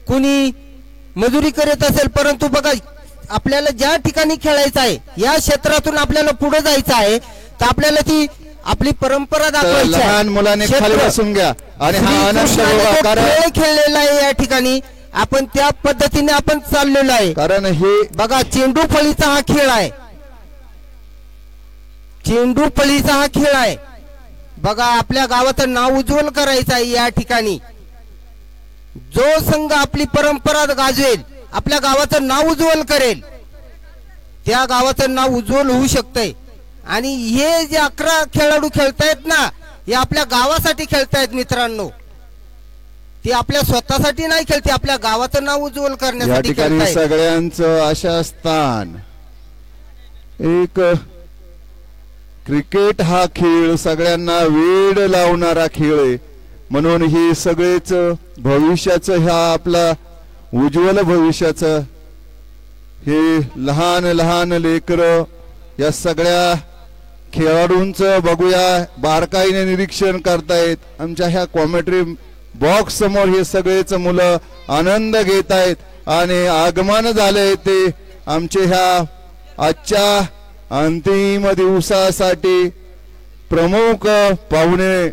कुणी मजुरी करत असेल, परंतु बघा आपल्याला ज्या ठिकाणी खेळायचं आहे या क्षेत्रातून आपल्याला पुढे जायचं आहे, तर आपल्याला ती आपली परंपरा दाखवायची आहे. लहान मुलाने खाली बसून घ्या आणि हा आनंद खेळ खेळलेला आहे या ठिकाणी, आपण त्या पद्धतीने आपण चाललेलो आहे. कारण हे बघा चेंडू फळीचा हा खेळ आहे, चेंडू फळीचा हा खेळ आहे. बघा आपल्या गावाचं नाव उज्ज्वल करायचं आहे या ठिकाणी. जो संघ आपली परंपरा गाजवेल, आपल्या गावाचं नाव उज्ज्वल करेल, त्या गावाचं नाव उज्ज्वल होऊ शकतंय. आणि हे जे 11 खेळाडू खेळतायत ना, हे आपल्या गावासाठी खेळतायत मित्रांनो. ते आपल्या स्वतःसाठी नाही खेळते, आपल्या गावाचं नाव उज्ज्वल करण्यासाठी खेळतायत. सगळ्यांचं आशास्थान एक क्रिकेट हा खेळ सगळ्यांना वेड लावणारा खेळ आहे, म्हणून ही सगळेच भविष्याचं ह्या आपला उज्ज्वल भविष्याचं हे लहान लहान लेकरं या सगळ्या खेळाडूंचं बघूया, बारकाईने निरीक्षण करतायत. आमच्या ह्या कॉमेंट्री बॉक्स समोर हे सगळेच मुलं आनंद घेत आहेत आणि आगमन झाले ते आमचे ह्या आजच्या अंतिम दिवसासाठी प्रमुख पाहुणे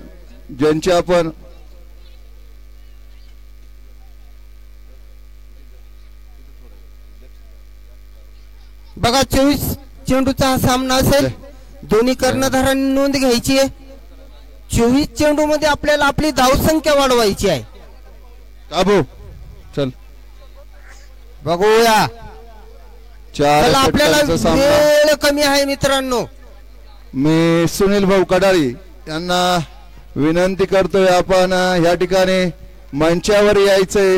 ज्यांचे आपण बघा 24 चेंडूचा हा सामना असेल. दोन्ही कर्णधारांनी नोंद घ्यायची आहे. 24 चेंडू मध्ये आपल्याला आपली धावसंख्या वाढवायची आहे. काबू चल बघूया. चला आपल्याला वेळ कमी आहे मित्रांनो. मी सुनील भाऊ कडाळी यांना विनंती करतोय, आपण या ठिकाणी मंचावर यायचंय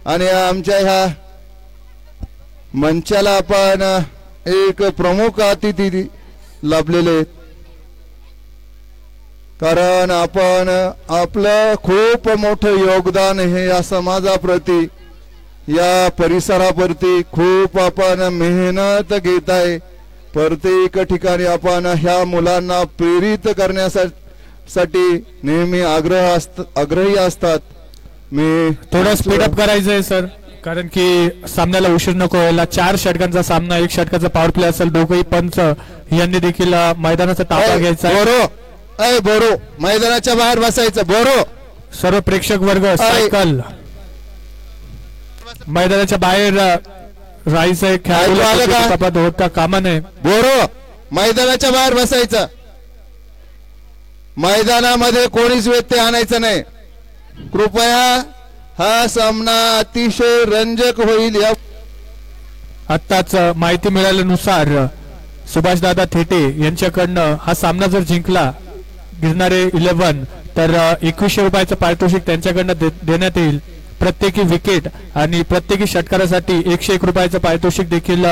आणि आमच्या ह्या मंचाला आपण एक प्रमुख अतिथी लाभलेले, कारण आपण आपलं खूप मोठं योगदान हे या समाजाप्रती या परिसराप्रती खूप आपण मेहनत घेत आहे. प्रत्येक ठिकाणी आपण ह्या मुलांना प्रेरित करण्यासाठी नेहमी आग्रही असतात. मी थोडं स्पीडअप करायचंय सर, कारण की सामन्याला उशीर नको व्हायला. 4 षटकांचा सामना, 1 षटकाचा पॉवर प्ले असेल. दोघंही पंच यांनी देखील मैदानाचा ताबा घ्यायचा. बोरो मैदानाच्या बाहेर बसायचं. बोरो सर्व प्रेक्षक वर्ग सायकल मैदानाच्या बाहेर राहायचंय. खेळाडू होता कामा नये. बोरो मैदानाच्या बाहेर बसायचं. मैदानामध्ये कोणीच व्यत्यय आणायचं नाही. कृपया हा सामना अतिशय रंजक होईल. या आत्ताच माहिती मिळाल्यानुसार सुभाषदादा थेटे यांच्याकडनं हा सामना जर जिंकला गिरणारे 11 तर 2100 रुपयाचं पारितोषिक त्यांच्याकडनं देण्यात येईल. प्रत्येकी विकेट आणि प्रत्येकी षटकारासाठी 101 रुपयाचं पारितोषिक देखील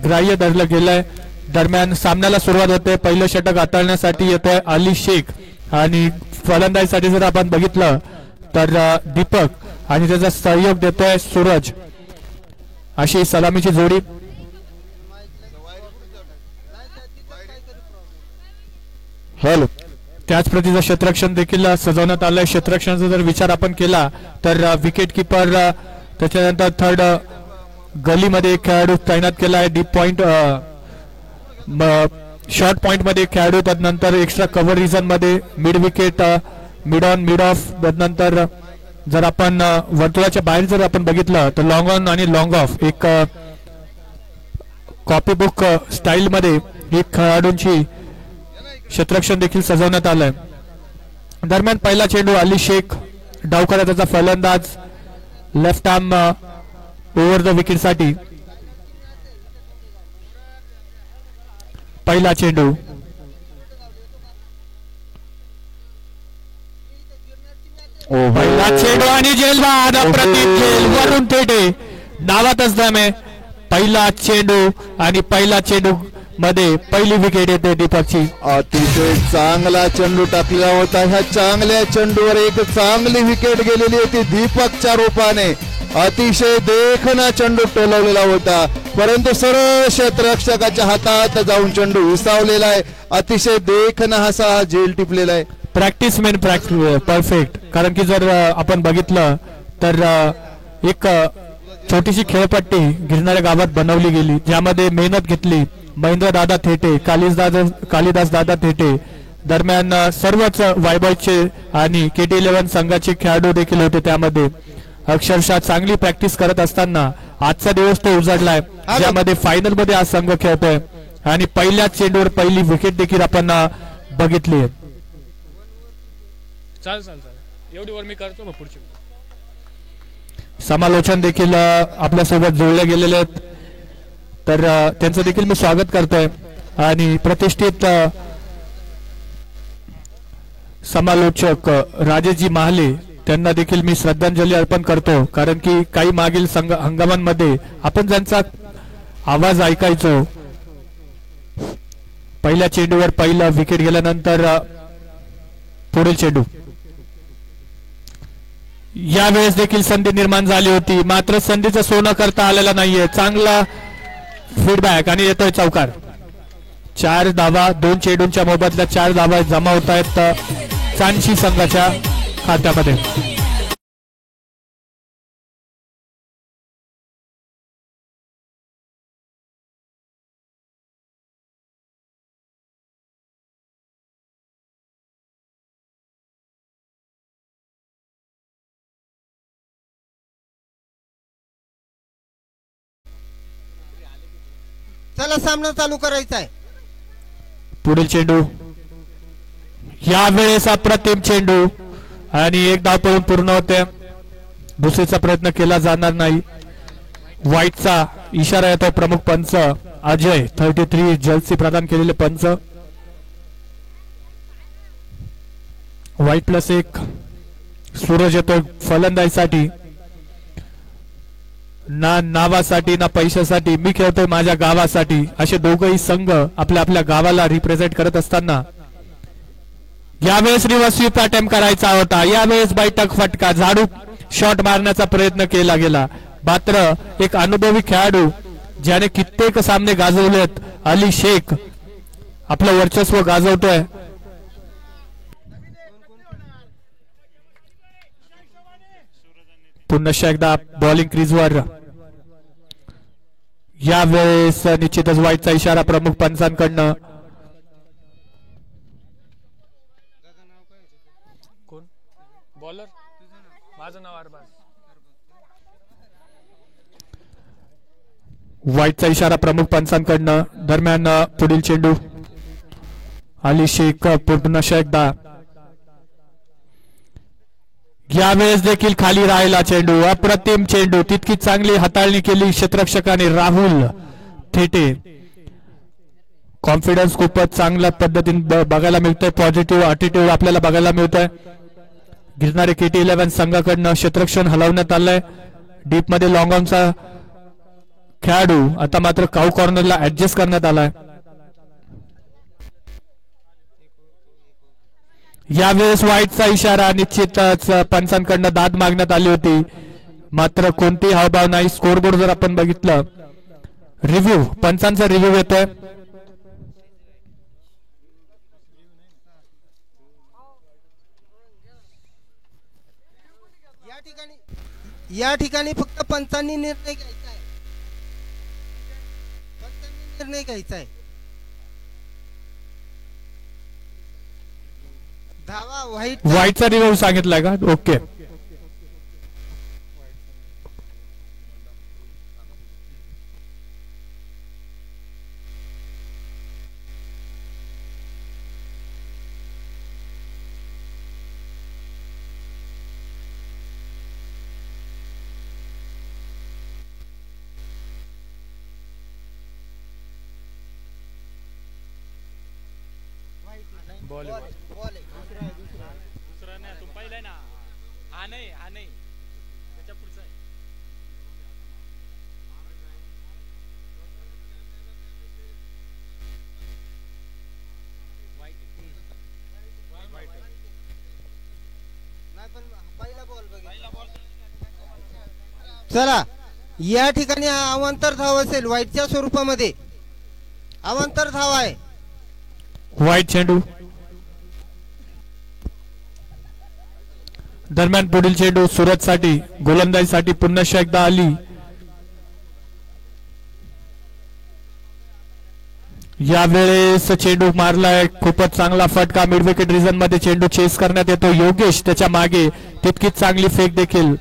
ग्राह्य धरलं गेलंय. दरम्यान सामन्याला सुरुवात होते. पहिलं षटक हाताळण्यासाठी येतोय अली शेख आणि फलंदाजीसाठी जर आपण बघितलं तर दीपक आणि त्याचा सहयोग देतोय सूरज. अशी सलामीची जोडी. हॅलो. त्याच प्रतीचं क्षेत्ररक्षण देखील सजवण्यात आलंय. क्षेत्ररक्षणाचा जर विचार आपण केला तर विकेट किपर, त्याच्यानंतर थर्ड गलीमध्ये एक खेळाडू तैनात केला आहे. डीप पॉइंट शॉर्ट पॉइंट मध्ये एक खेळाडू, त्यानंतर एक्स्ट्रा कव्हर रिजन मध्ये mid wicket, mid on, mid of. त्यानंतर जर आपण वर्तुळाच्या बाहेर जर आपण बघितलं तर लॉंग ऑन आणि लॉंग ऑफ. एक कॉपी बुक स्टाईल मध्ये एक खेळाडूंची क्षेत्ररक्षण देखील सजवण्यात आलंय. दरम्यान पहिला चेंडू अली शेख डावखरा, त्याचा फलंदाज left arm over the wicket साठी. पहिला चेंडू पहिला चेंडू आणि जेलबाद. अप्रतिम खेळ वरून थेटे नावातच दम आहे. पहिला चेंडू आणि पहिला चेंडू मध्ये पहिली विकेट येते दीपकची. अतिशय चांगला चेंडू टाकलेला होता. ह्या चांगल्या चेंडूवर एक चांगली विकेट गेलेली होती दीपकच्या रूपाने. अतिशय देखणा चेंडू टोलवलेला होता, परंतु सरळ क्षेत्ररक्षकाच्या हातात जाऊन चेंडू विसावलेला आहे. अतिशय देखणा असा झेल टिपलेला आहे. Practice main perfect. कारण की जर आपण बघितलं तर एक छोटीशी खेळपट्टी गिरणाऱ्या गावात बनवली गेली, ज्यामध्ये मेहनत घेतली महेंद्र दादा थेटे, कालिदास दादा थेटे. दरम्यान सर्वच वायबॉयचे आणि KT11 संघाचे खेळाडू देखील होते. त्यामध्ये अक्षरशः चांगली प्रॅक्टिस करत असताना आजचा दिवस तो उजाडलाय, ज्यामध्ये फायनल मध्ये हा संघ खेळतोय आणि पहिल्याच चेंडूवर पहिली विकेट देखील आपण बघितली. एवढी वर मी करतो मग पुढची. समालोचन देखील आपल्यासोबत जोडले गेलेले आहेत, तर त्यांचं देखील मी स्वागत करतोय आणि प्रतिष्ठित समालोचक राजेशजी महाले त्यांना देखील मी श्रद्धांजली अर्पण करतो, कारण की काही मागील हंगामांमध्ये आपण ज्यांचा आवाज ऐकायचो, पहिल्या चेंडूवर पहिला विकेट गेल्यानंतर पुढील चेंडू, यावेळेस देखील संधी निर्माण झाली होती, मात्र संधीचं सोनं करता आलेलं नाहीये. चांगला फीडबॅक आणि येतोय चौकार. 4 धावा 2 चेंडूंच्या मोबदल्यात 4 धावा जमा होत आहेत चांदशी संघाच्या खात्यामध्ये. चला सामना चालू करायचा आहे. पुढील चेंडू, यावेळेस अप्रतिम चेंडू आणि एक धाव पळून पूर्ण होते. दुसरीचा प्रयत्न केला जाणार नाही. व्हाईटचा इशारा येतो. प्रमुख पंच अजय 33 जलसी प्रदान केलेले पंच. व्हाईट +1 सूरज येतो फलंदाजीसाठी. ना नावासाठी ना पैशासाठी, मी खेळतोय माझ्या गावासाठी, असे दोघही संघ आपल्या आपल्या गावाला रिप्रेझेंट करत असताना यावेळेस रिव्हर्स स्वीप अटेम्प्ट करायचा होता. यावेळेस बैठक फटका, झाडू शॉट मारण्याचा प्रयत्न केला गेला, मात्र एक अनुभवी खेळाडू ज्याने कित्येक सामने गाजवलेत, अली शेख आपलं वर्चस्व गाजवतोय. पुन्हा एकदा बॉलिंग क्रीजवर. यावेळेस निश्चितच व्हाईटचा इशारा प्रमुख पंचांकडनं. कोण बॉलर? माझं नाव अरबाज. व्हाईटचा इशारा प्रमुख पंचांकडनं. दरम्यान पुढील चेंडू, अली शेख पुन्हा एकदा. यावेळेस देखील खाली राहिला चेंडू, अप्रतिम चेंडू, तितकी चांगली हाताळणी केली क्षेत्ररक्षकाने राहुल थेटे. कॉन्फिडन्स खूपच चांगल्या पद्धतीने बघायला मिळतोय, पॉझिटिव्ह अटिट्यूड आपल्याला बघायला मिळतोय. गिरणारे KT11 संघाकडनं क्षेत्ररक्षण हलवण्यात आलंय. डीप मध्ये लॉंग ऑनचा खेळाडू आता मात्र काऊ कॉर्नरला ऍडजस्ट करण्यात आलाय. यावेळेस व्हाईटचा इशारा, निश्चितच पंचांकडनं दाद मागण्यात आली होती, मात्र कोणतीही हावभाव नाही. स्कोरबोर्ड जर आपण बघितलं, रिव्ह्यू पंचांचा रिव्ह्यू येतोय. या ठिकाणी फक्त पंचांनी निर्णय घ्यायचा आहे. निर्णय घ्यायचा आहे. धावा व्हाईटचा रिव्ह्यू सांगितलाय का? ओके. चला, या ठिकाणी अवांतर धाव असेल व्हाईटच्या स्वरूपामध्ये. अवांतर धाव आहे. व्हाईट चेंडू, दरम्यान पुढील चेंडू सुरतसाठी गोलंदाजीसाठी पुन्हा एकदा आली. यावेळेस चेंडू मारलाय, खूपच चांगला फटका. मिड विकेट रिजन मध्ये चेंडू चेस करण्यात येतो. योगेश त्याच्या मागे तितकीच चांगली फेक देखील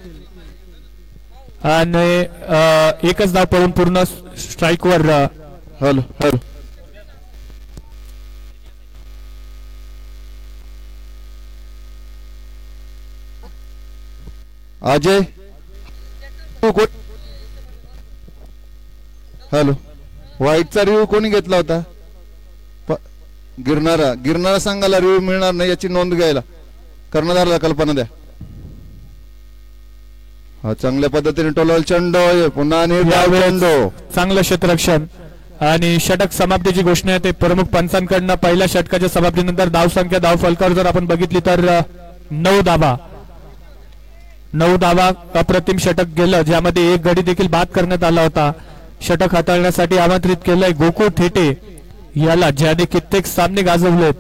आणि एकच धाव पळून पूर्ण स्ट्राईकवर. हॅलो हॅलो अजय हॅलो व्हाईटचा रिव्ह्यू कोणी घेतला होता? गिरणारा सांगायला रिव्ह्यू मिळणार नाही याची नोंद घ्यायला कर्णधाराला कल्पना द्या. हा चांगल्या पद्धतीने टोलवल चेंडू पुन्हा चेंडू चांगलं क्षेत्ररक्षण आणि षटक समाप्तीची घोषणा येते प्रमुख पंचांकडनं. पहिल्या षटकाच्या समाप्तीनंतर धावसंख्या धाव फलकावर जर आपण बघितली तर 9 धावा. अप्रतिम षटक गेलं ज्यामध्ये एक गडी देखील बाद करण्यात आला होता. षटक हाताळण्यासाठी आमंत्रित केलंय गोकुळ थेटे याला, ज्याने कित्येक सामने गाजवलेत.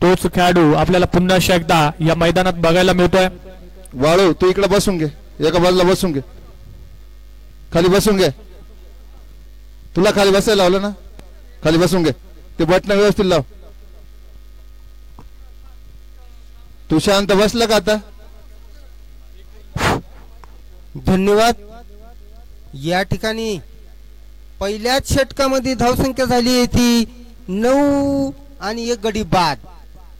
तोच खेळाडू आपल्याला पुन्हा एकदा या मैदानात बघायला मिळतोय. वाळू तू इकडे बसून घे, एका बाजूला बसून घे, खाली बसून घे. तुला खाली बसायला लावलं ना, खाली बसून घे. ते बटन व्यवस्थित लाव. तू शांत बसला का आता? धन्यवाद. या ठिकाणी पहिल्याच षटकामध्ये धावसंख्या झाली आहे ती 9 आणि एक गडी बाद.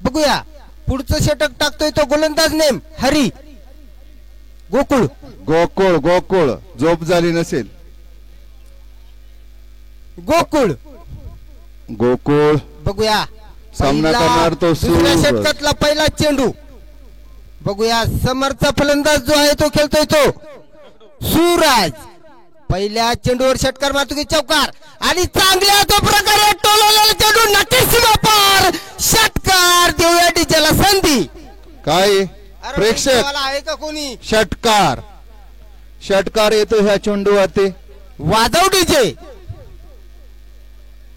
बघूया पुढचं षटक टाकतोय तो गोलंदाज नेम हरी. गोकुळ गोकुळ गोकुळ झोप झाली नसेल. गोकुळ गोकुळ बघूया सामना करणार तो दुसऱ्या सूरज. षटकातला पहिला चेंडू बघूया. समरचा फलंदाज जो आहे तो खेळतोय तो सूरज. पहिल्या चेंडूवर षटकार मारतो की चौकार आणि चांगल्या तो प्रकारे टोलवलेला चेंडू नक्कीच सीमा पार. षटकार देऊया डीजेला संधी. काय अरे प्रेक्षक मला आहे का कोणी? षटकार येतो ह्या चेंडूवरती. वाजव डीजे,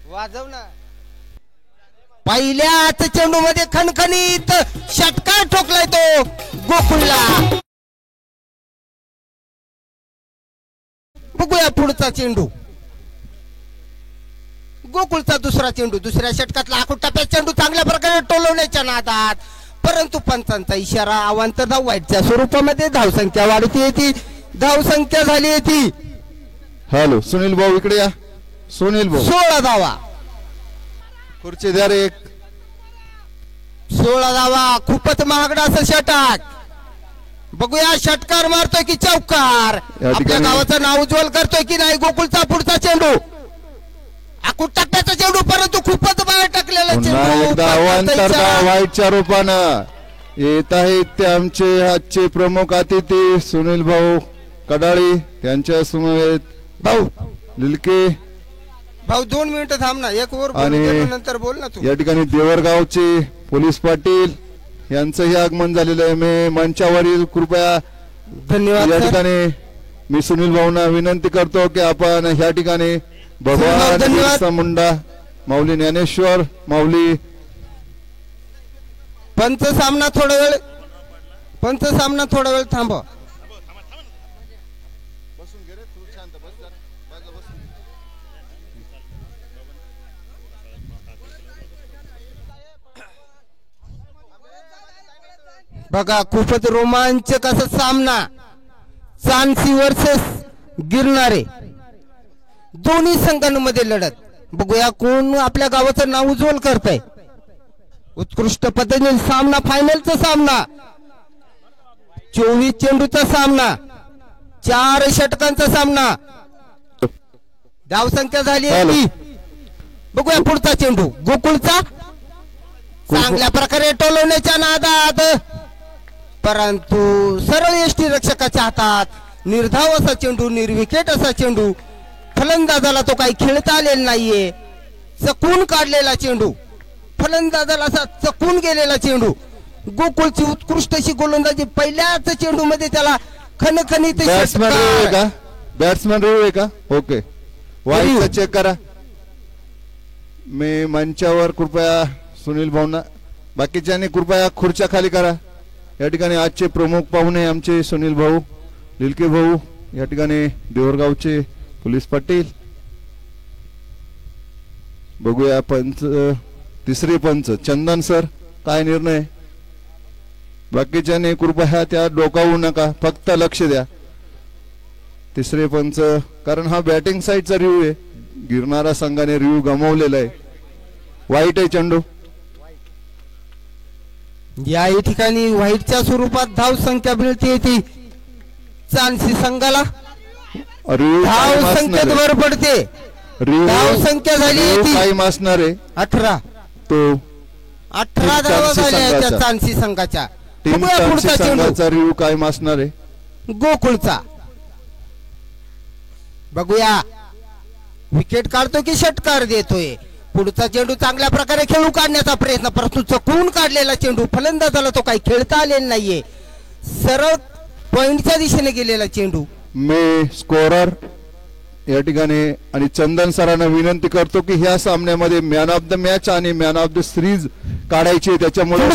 वाजव ना. पहिल्याच चेंडू मध्ये खणखणीत षटकार ठोकलाय तो गोकुळला. बघूया पुढचा चेंडू. गोकुळचा दुसरा चेंडू दुसऱ्या षटकातला आखूड टप्प्यात चेंडू चांगल्या प्रकारे टोलवण्याच्या नादात, परंतु पंचांचा इशारा अवांतर धाव वाईटच्या स्वरूपामध्ये धावसंख्या वाढती येते. धावसंख्या झाली येते. हॅलो सुनील भाऊ इकडे या. सुनील भाऊ 16 धावा. खुर्ची द्या रे. 16 धावा. खूपच महागडा असं षटक. बघूया षटकार मारतोय की चौकार. आपल्या गावाचं नाव उज्ज्वल करतोय की नाही. गोकुळचा पुढचा चेंडू आखूड टप्प्याचा चेंडू, परंतु खूपच बाहेर टाकलेला चेंडू. वाईटच्या रूपानं येत आहेत ते आमचे आजचे प्रमुख अतिथी सुनील भाऊ कडाळी. त्यांच्या समवेत भाऊ लिलके. भाऊ 2 मिनिटं थांब ना. एक ओव्हर आणि नंतर बोल ना तू. या ठिकाणी देवरगावचे पोलीस पाटील यांचंही आगमन झालेलं आहे. मी मंचावरील कृपया धन्यवाद. या ठिकाणी मी सुनील भाऊंना विनंती करतो की आपण ह्या ठिकाणी भगवान बिरसा मुंडा, माऊली ज्ञानेश्वर, माऊली पंच सामना थोडा वेळ थांबवा. बघा खूपच रोमांचक असा सामना. चांसी वर्सेस गिरणारे दोन्ही संघांमध्ये लढत. बघूया कोण आपल्या गावाचं नाव उज्ज्वल करतंय. उत्कृष्ट पद्धतीने सामना, फायनलचा सामना, 24 चेंडूचा सामना, 4 षटकांचा सामना. धावसंख्या झाली आहे. बघूया पुढचा चेंडू गोकुळचा चांगल्या प्रकारे टोलवण्याच्या नादात, परंतु सरळ यष्टी रक्षकाच्या हातात. निर्धाव असा चेंडू, निर्विकेट असा चेंडू. फलंदाजाला तो काही खेळता आलेला नाहीये. चकून काढलेला चेंडू, फलंदाजाला असा चकून गेलेला चेंडू. गोकुळची उत्कृष्ट अशी गोलंदाजी. पहिल्याच चेंडू मध्ये त्याला खणखणीत बॅट्समॅन रिव्ह्यू आहे का? ओके वाईटचा चेक करा. मी मंचावर कृपया सुनील भाऊंना, बाकीच्यांनी कृपया खुर्च्या खाली करा. या ठिकाणी आजचे प्रमुख पाहुणे आमचे सुनील भाऊ, लिलके भाऊ, या ठिकाणी देवरगावचे पोलीस पाटील. बघूया पंच, तिसरे पंच चंदन सर, काय निर्णय. बाकीच्याने कृपया त्या डोकावू नका, फक्त लक्ष द्या. तिसरे पंच, कारण हा बॅटिंग साईडचा रिव्ह्यू आहे. गिरणारा संघाने रिव्ह्यू गमावलेला आहे. वाईट आहे चेंडू. या ठिकाणी व्हाईटच्या स्वरूपात धाव संख्या मिळते ती चान्सी संघाला. रिव्ह्यू धाव संख्येत भर पडते. धाव संख्या झाली ती टाइम असणार आहे 18. तो 18 धावा झाल्या त्या चान्सी संघाच्या. टीम पुढचा चेंडू संघाचा रिव्ह्यू कायम असणार आहे गोकुळचा. बघूया विकेट काढतो की षटकार देतोय. पुढचा चेंडू चांगल्या प्रकारे खेळू काढण्याचा प्रयत्न, परंतु चकवून काढलेला चेंडू फलंदाजाला तो काही खेळता आलेला नाहीये. सरळ पॉइंटच्या दिशेने गेलेला चेंडू. मी स्कोरर या ठिकाणी आणि चंदन सरांना विनंती करतो की ह्या सामन्यामध्ये मॅन ऑफ द मॅच आणि मॅन ऑफ द सिरीज काढायची. त्याच्यामुळे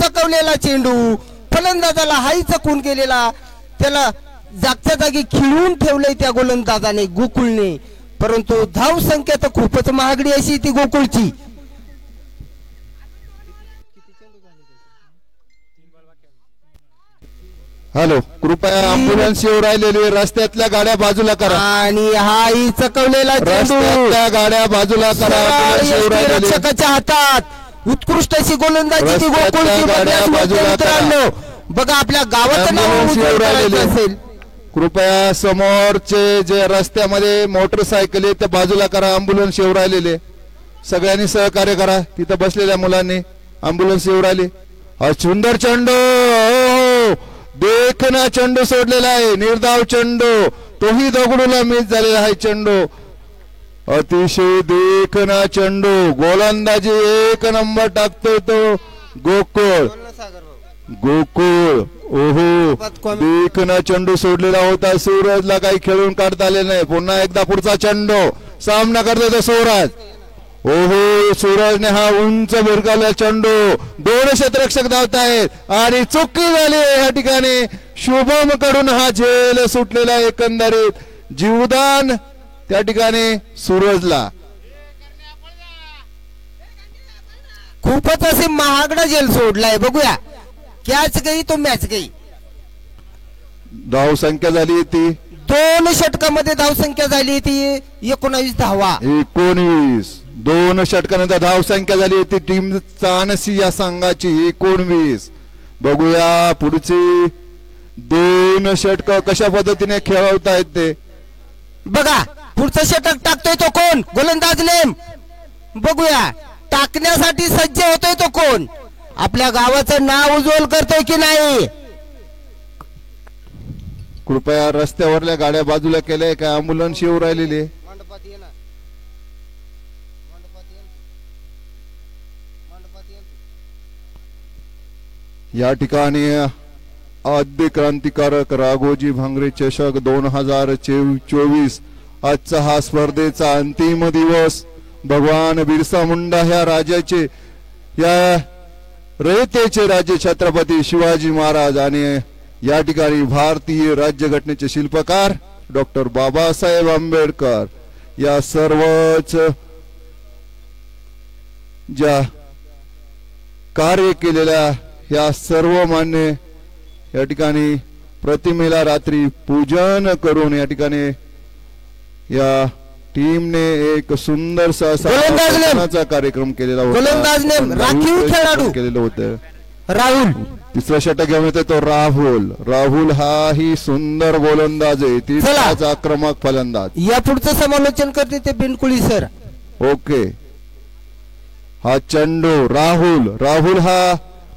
चकवलेला चेंडू फलंदाजाला हाही चकवून गेलेला, त्याला जागच्या जागी खिळून ठेवलंय त्या गोलंदाजाने गोकुळने. परंतु धाव संख्या तर खूपच महागडी अशी ती गोकुळची. हॅलो, कृपया अँब्युलन्स येऊ राहिलेली, रस्त्यातल्या गाड्या बाजूला करा. आणि हाही चकवलेला रस्त्यातल्या गाड्या बाजूला करा. रक्षकाच्या हातात उत्कृष्ट अशी गोलंदाजी ती गोकुळची. बघा आपल्या गावाचं नाव उज्ज्वल करायचं असेल, कृपया समोरचे जे रस्त्यामध्ये मोटरसायकल आहे ते बाजूला करा. अँब्युलन्स येऊ राहिलेले, सगळ्यांनी सहकार्य करा. तिथं बसलेल्या मुलांनी अँब्युलन्स येऊ राहिली. हा सुंदर चेंडू, देखना चेंडू सोडलेला आहे, निर्धाव चेंडू, तोही दगडूला मिस झालेला आहे चेंडू. अतिशय देखना चेंडू, गोलंदाजी एक नंबर टाकतोय तो गोकुळ. गोकुळ ओहो, देखना चेंडू सोडलेला होता. सूरजला काही खेळून काढता आले नाही. पुन्हा एकदा पुढचा चेंडू, सामना करतोय तो सूरज. ओहो, सूरजने हा उंच भिरकावलेला चेंडू, 2 क्षेत्ररक्षक धावतायत आणि चुकी झाली या ठिकाणी. शुभम कडून हा झेल सुटलेला, एकंदरीत जीवदान त्या ठिकाणी सूरजला. खूपच असे महागडा झेल सोडलाय. बघूया, कॅच गई तो मॅच गई. धाव संख्या झाली ती 2 षटकामध्ये धाव संख्या झाली ती 19 धावा. 19 2 षटकानंतर धाव संख्या झाली ती टीम चाणसी या संघाची 19. बघूया पुढची 2 षटक कशा पद्धतीने खेळवतायत ते. बघा पुढचं षटक टाकतोय तो कोण, गोलंदाज नेम. बघूया टाकण्यासाठी सज्ज होतोय तो कोण, आपल्या गावाचं नाव उज्ज्वल करतोय की नाही. कृपया रस्त्यावरल्या गाड्या बाजूला केल्या का अँब्युलन्स येऊ राहिलेली. या ठिकाणी आद्य क्रांतिकारक राघोजी भांगरे चषक 2024 आजचा हा स्पर्धेचा अंतिम दिवस. भगवान बिरसा मुंडा ह्या राजाचे, या रयतेचे राजे छत्रपती शिवाजी महाराज आणि या ठिकाणी भारतीय राज्यघटनेचे शिल्पकार डॉक्टर बाबासाहेब आंबेडकर या सर्वच ज्या कार्य केलेल्या या सर्व मान्य या ठिकाणी प्रतिमेला रात्री पूजन करून या ठिकाणी या टीमने एक सुंदर असा कार्यक्रम केलेला होता. गोलंदाजने राखीव खेळाडू केलेलं होतं राहुल. तिसरा षटक घेऊन येतो तो राहुल. राहुल हा ही सुंदर गोलंदाज आहे, तिसराच आक्रमक फलंदाज. या पुढचं समालोचन करते ते बिनकुळी सर. ओके, हा चेंडू राहुल. राहुल हा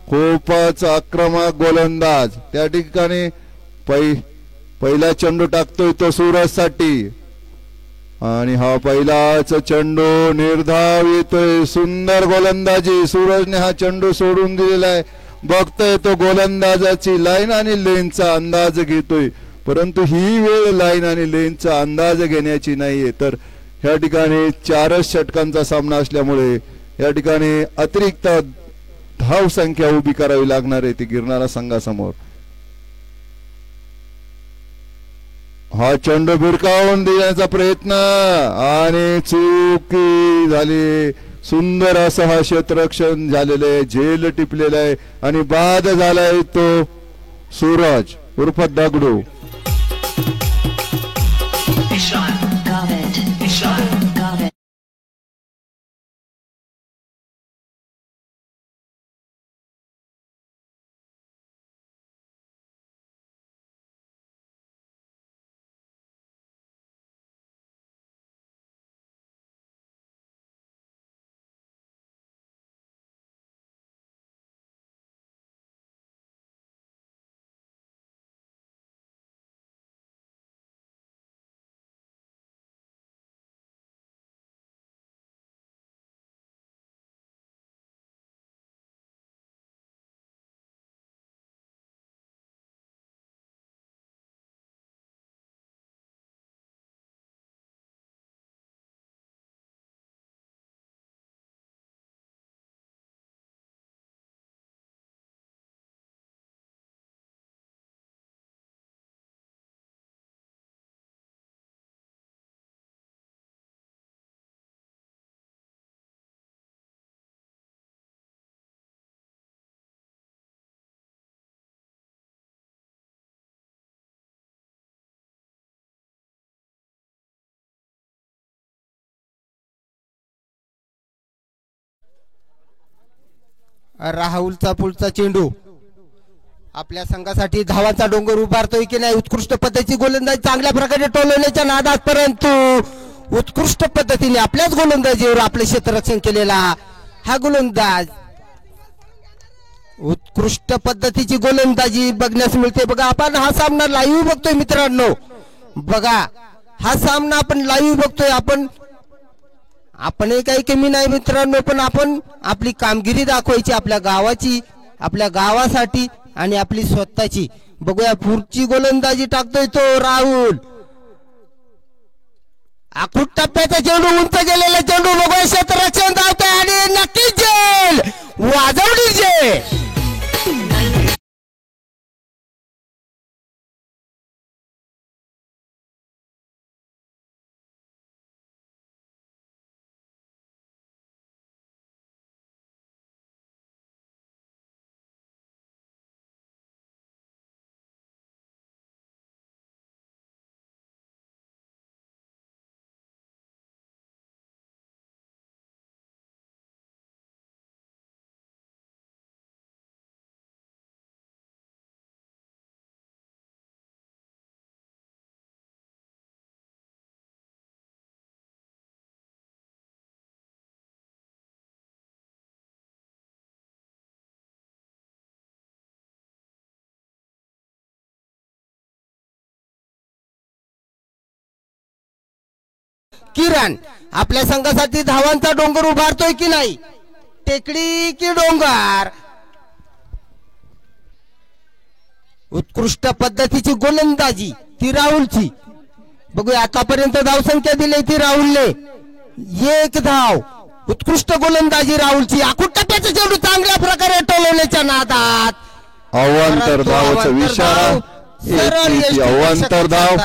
खूपच आक्रमक गोलंदाज. त्या ठिकाणी पहिला चेंडू टाकतोय तो सूरज साठी आणि हा पहिलाच चेंडू निर्धाव येतोय. सुंदर गोलंदाजी, सूरजने हा चेंडू सोडून दिलेला आहे. बघतोय तो गोलंदाजाची लाईन आणि लेनचा अंदाज घेतोय, परंतु ही वेळ लाईन आणि लेनचा अंदाज घेण्याची नाहीये, तर या ठिकाणी 4च षटकांचा सामना असल्यामुळे या ठिकाणी अतिरिक्त धाव संख्या उभी करावी लागणार आहे ती गिरणारा संघासमोर. हा चेंडू भिरकावून देण्याचा प्रयत्न आणि चुकी झाली. सुंदर असं हा क्षेत्ररक्षण झालेलं आहे, झेल टिपलेला आहे आणि बाद झालाय तो सूरज उर्फ दगडू. राहुलचा पुढचा चेंडू आपल्या संघासाठी धावाचा डोंगर उभारतोय की नाही. उत्कृष्ट पद्धतीची गोलंदाजी चांगल्या प्रकारे टोलवण्याच्या नादात, परंतु उत्कृष्ट पद्धतीने आपल्याच गोलंदाजीवर आपले क्षेत्ररक्षण केलेला हा गोलंदाज. उत्कृष्ट पद्धतीची गोलंदाजी बघण्यास मिळते. बघा आपण हा सामना लाईव्ह बघतोय मित्रांनो. बघा हा सामना आपण लाईव्ह बघतोय. आपणही काही कमी नाही मित्रांनो, पण आपण आपली कामगिरी दाखवायची आपल्या गावाची, आपल्या गावासाठी आणि आपली स्वतःची. बघूया पुढची गोलंदाजी टाकतोय तो राहुल. आखूट टप्प्याचा चेंडू, उंच गेलेला चेंडू. बघूया क्षेत्ररक्षण धावतोय आणि नक्कीच जेल वाजवली जेल. किरण आपल्या संघासाठी धावांचा डोंगर उभारतोय की नाही. टेकडी की डोंगर. उत्कृष्ट पद्धतीची गोलंदाजी ती राहुलची. बघूया आतापर्यंत धावसंख्या दिली ती राहुलने 1 धाव. उत्कृष्ट गोलंदाजी राहुलची. आखूट टप्प्याचा चेंडू चांगल्या प्रकारे टोलवण्याच्या नादात अवांतर धावाचा विचार. अवांतर धाव.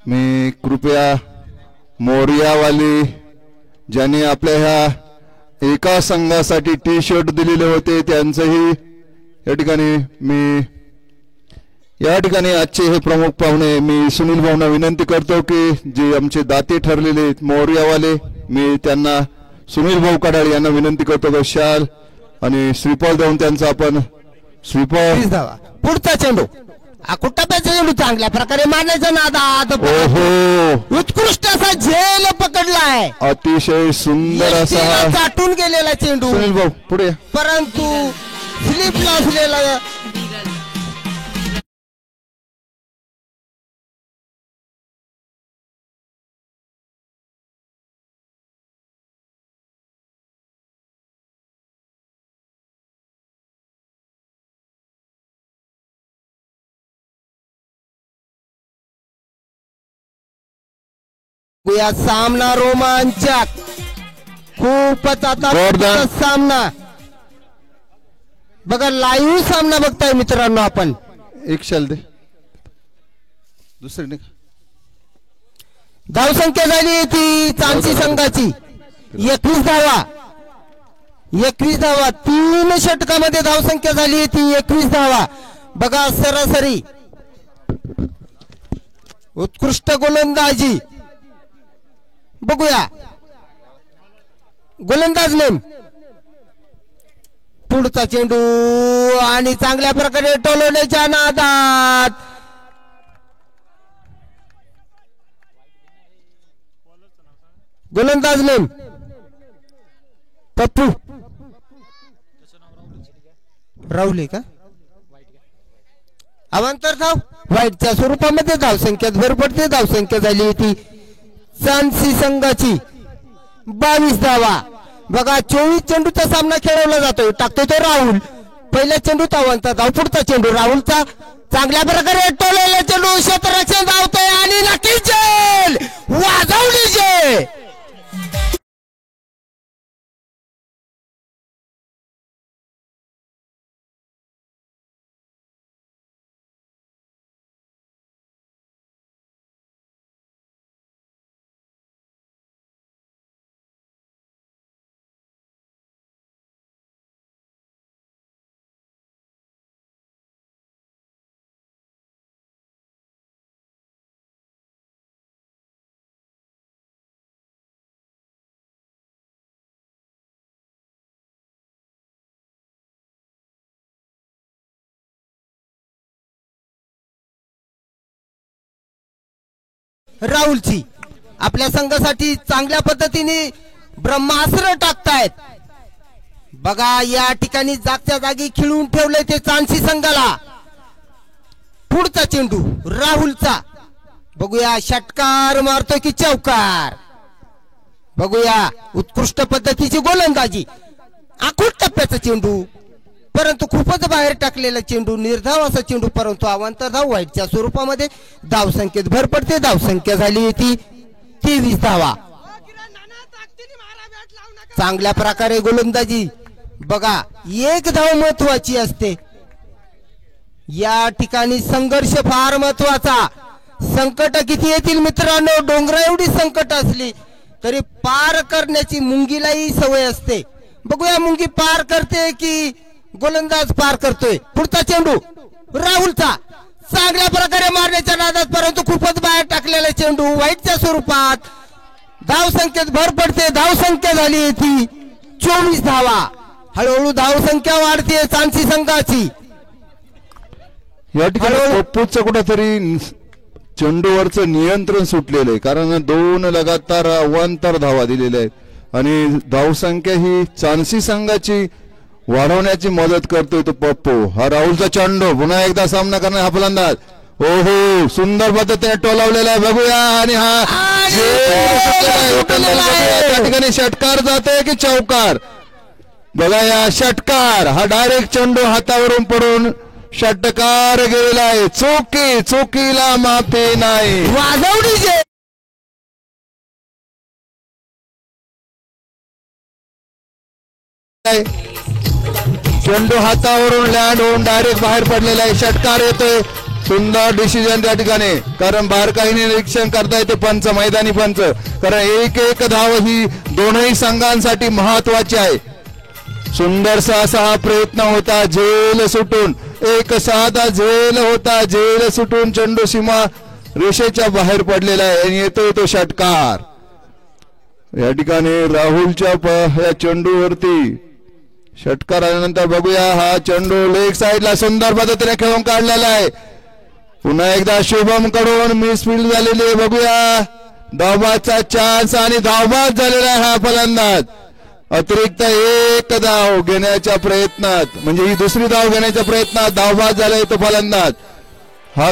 मी कृपया मोरियावाली ज्यांनी आपल्या ह्या एका संघासाठी टी शर्ट दिलेले होते त्यांचंही या ठिकाणी मी आजचे हे प्रमुख पाहुणे मी सुनील भाऊंना विनंती करतो की जे आमचे दाते ठरलेले मोरियावाले, मी त्यांना सुनील भाऊ कडाळ यांना विनंती करतो की शाल आणि श्रीपाल देऊन त्यांचा आपण श्रीपाल. पुढचा चेंडू आकुट्टाप्याचा चेंडू चांगल्या प्रकारे मारण्याचा नादात. ओहो, उत्कृष्ट असा झेल पकडलाय. अतिशय सुंदर असा चाटून गेलेला चेंडू सुनील भाऊ पुढे, परंतु स्लिपला असलेला या सामना रोमांचक, खूपच आता जोरदार. सामना बघा, लाईव्ह सामना बघताय मित्रांनो आपण. एक शाल दे दुसरी नाही. धावसंख्या झाली ती चांसी संघाची 21 धावा. 21 धावा, 3 षटकामध्ये धावसंख्या झाली ती 21 धावा. बघा सरासरी उत्कृष्ट गोलंदाजी. बघूया गोलंदाज नेम. पुढचा चेंडू आणि चांगल्या प्रकारे टोलवण्याच्या नादात गोलंदाज नेम पप्पू राहुल का अवांतर धाव वाईटच्या स्वरूपामध्ये धावसंख्यात भर पडते. धावसंख्या झाली होती चांसी संघाची 22 धावा. बघा 24 चेंडूचा सामना खेळवला जातोय. टाकतोय तो राहुल. पहिल्या चेंडूत अवांतर धाव. पुढचा चेंडू राहुलचा, चांगल्या प्रकारे टोलेला चेंडू क्षेत्ररक्षण धावतोय आणि नक्कीच जेल वाजवली जे. राहुलची आपल्या संघासाठी चांगल्या पद्धतीने ब्रह्मास्त्र टाकतायत. बघा या ठिकाणी जागच्या जागी खिळून ठेवलंय ते चांसी संघाला. पुढचा चेंडू राहुलचा. बघूया षटकार मारतोय की चौकार. बघूया उत्कृष्ट पद्धतीची गोलंदाजी. आखूड टप्प्याचा चेंडू, परंतु खूपच बाहेर टाकलेला चेंडू. निर्धाव असा चेंडू, परंतु अवांतर धाव वाईटच्या स्वरूपामध्ये. धावसंख्येत भर पडते. धावसंख्या झाली ती 23 धावा. चांगल्या प्रकारे गोलंदाजी. बघा एक धाव महत्वाची असते या ठिकाणी. संघर्ष फार महत्वाचा. संकट किती येतील मित्रांनो, डोंगरा एवढी संकट असली तरी पार करण्याची मुंगीलाही सवय असते. बघूया मुंगी पार करते की गोलंदाज पार करतोय. पुढचा चेंडू राहुलचा, चांगल्या प्रकारे मारण्याच्या नादात, परंतु खूपच बाहेर टाकलेला चेंडू वाईटच्या स्वरूपात. धावसंख्येत भर पडते. धावसंख्या झाली ती 24 धावा. हळूहळू धावसंख्या वाढते चांसी संघाची. या ठिकाणी पप्पूचं कुठेतरी चेंडूवरचं नियंत्रण सुटलेलं आहे, कारण 2 लगातार अवांतर धावा दिलेल्या आहेत आणि धावसंख्या ही चांसी संघाची वाढवण्याची मदत करतोय तो पप्पू. हा राहुलचा चेंडू पुन्हा एकदा सामना करणार हा फलंदाज. ओहो सुंदर पद्धतीने टोलावलेला आहे. बघूया आणि हा त्या ठिकाणी षटकार जातोय की चौकार. बघा या षटकार, हा डायरेक्ट चेंडू हातावरून पडून षटकार गेलेला आहे. चुकीला माफी नाही. वाजवली जे. चेंडू हातावरून लँड होऊन डायरेक्ट बाहेर पडलेला आहे. षटकार येतोय. सुंदर डिसिजन त्या ठिकाणी, कारण बारकाईने निरीक्षण करता येते पंच, मैदानी पंच, कारण एक धाव ही दोनही संघांसाठी महत्वाची आहे. सुंदरसा असा हा प्रयत्न होता झेल सुटून. एक साधा झेल होता, झेल सुटून चेंडू सीमा रेषेच्या बाहेर पडलेला आहे आणि येतोय तो षटकार. या ठिकाणी राहुलच्या या चेंडूवरती षटकार आल्यानंतर बघूया हा चेंडू लेग साइडला सुंदर पद्धतीने खेळून काढलेला आहे. पुन्हा एकदा शुभम कडून मिसफील्ड झालेली आहे. बघूया धावबादचा चान्स आणि धावबाद झालेला आहे हा फलंदाज. अतिरिक्त एक धाव घेण्याच्या प्रयत्नात, म्हणजे ही दुसरी धाव घेण्याच्या प्रयत्नात धावबाद झालाय तो फलंदाज. हा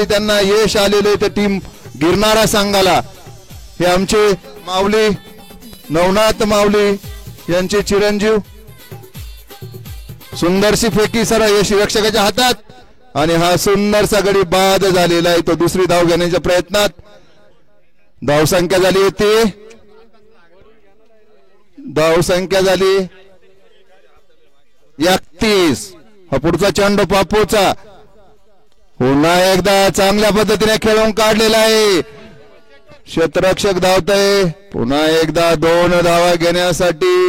त्यांना यश आलेले ते टीम गिरणारा संघाला हे आमचे माऊली नवनाथ माऊली यांचे चिरंजीव सुंदरशी फेकी सर यश रक्षकाच्या हातात आणि हा सुंदरसा गडी बाद झालेला आहे तो दुसरी धाव घेण्याच्या प्रयत्नात धावसंख्या झाली होती धावसंख्या झाली 31 हा पुढचा चेंडू पापूचा पुन्हा एकदा चांगल्या पद्धतीने खेळून काढलेला आहे क्षेत्ररक्षक धावतय पुन्हा एकदा 2 धावा घेण्यासाठी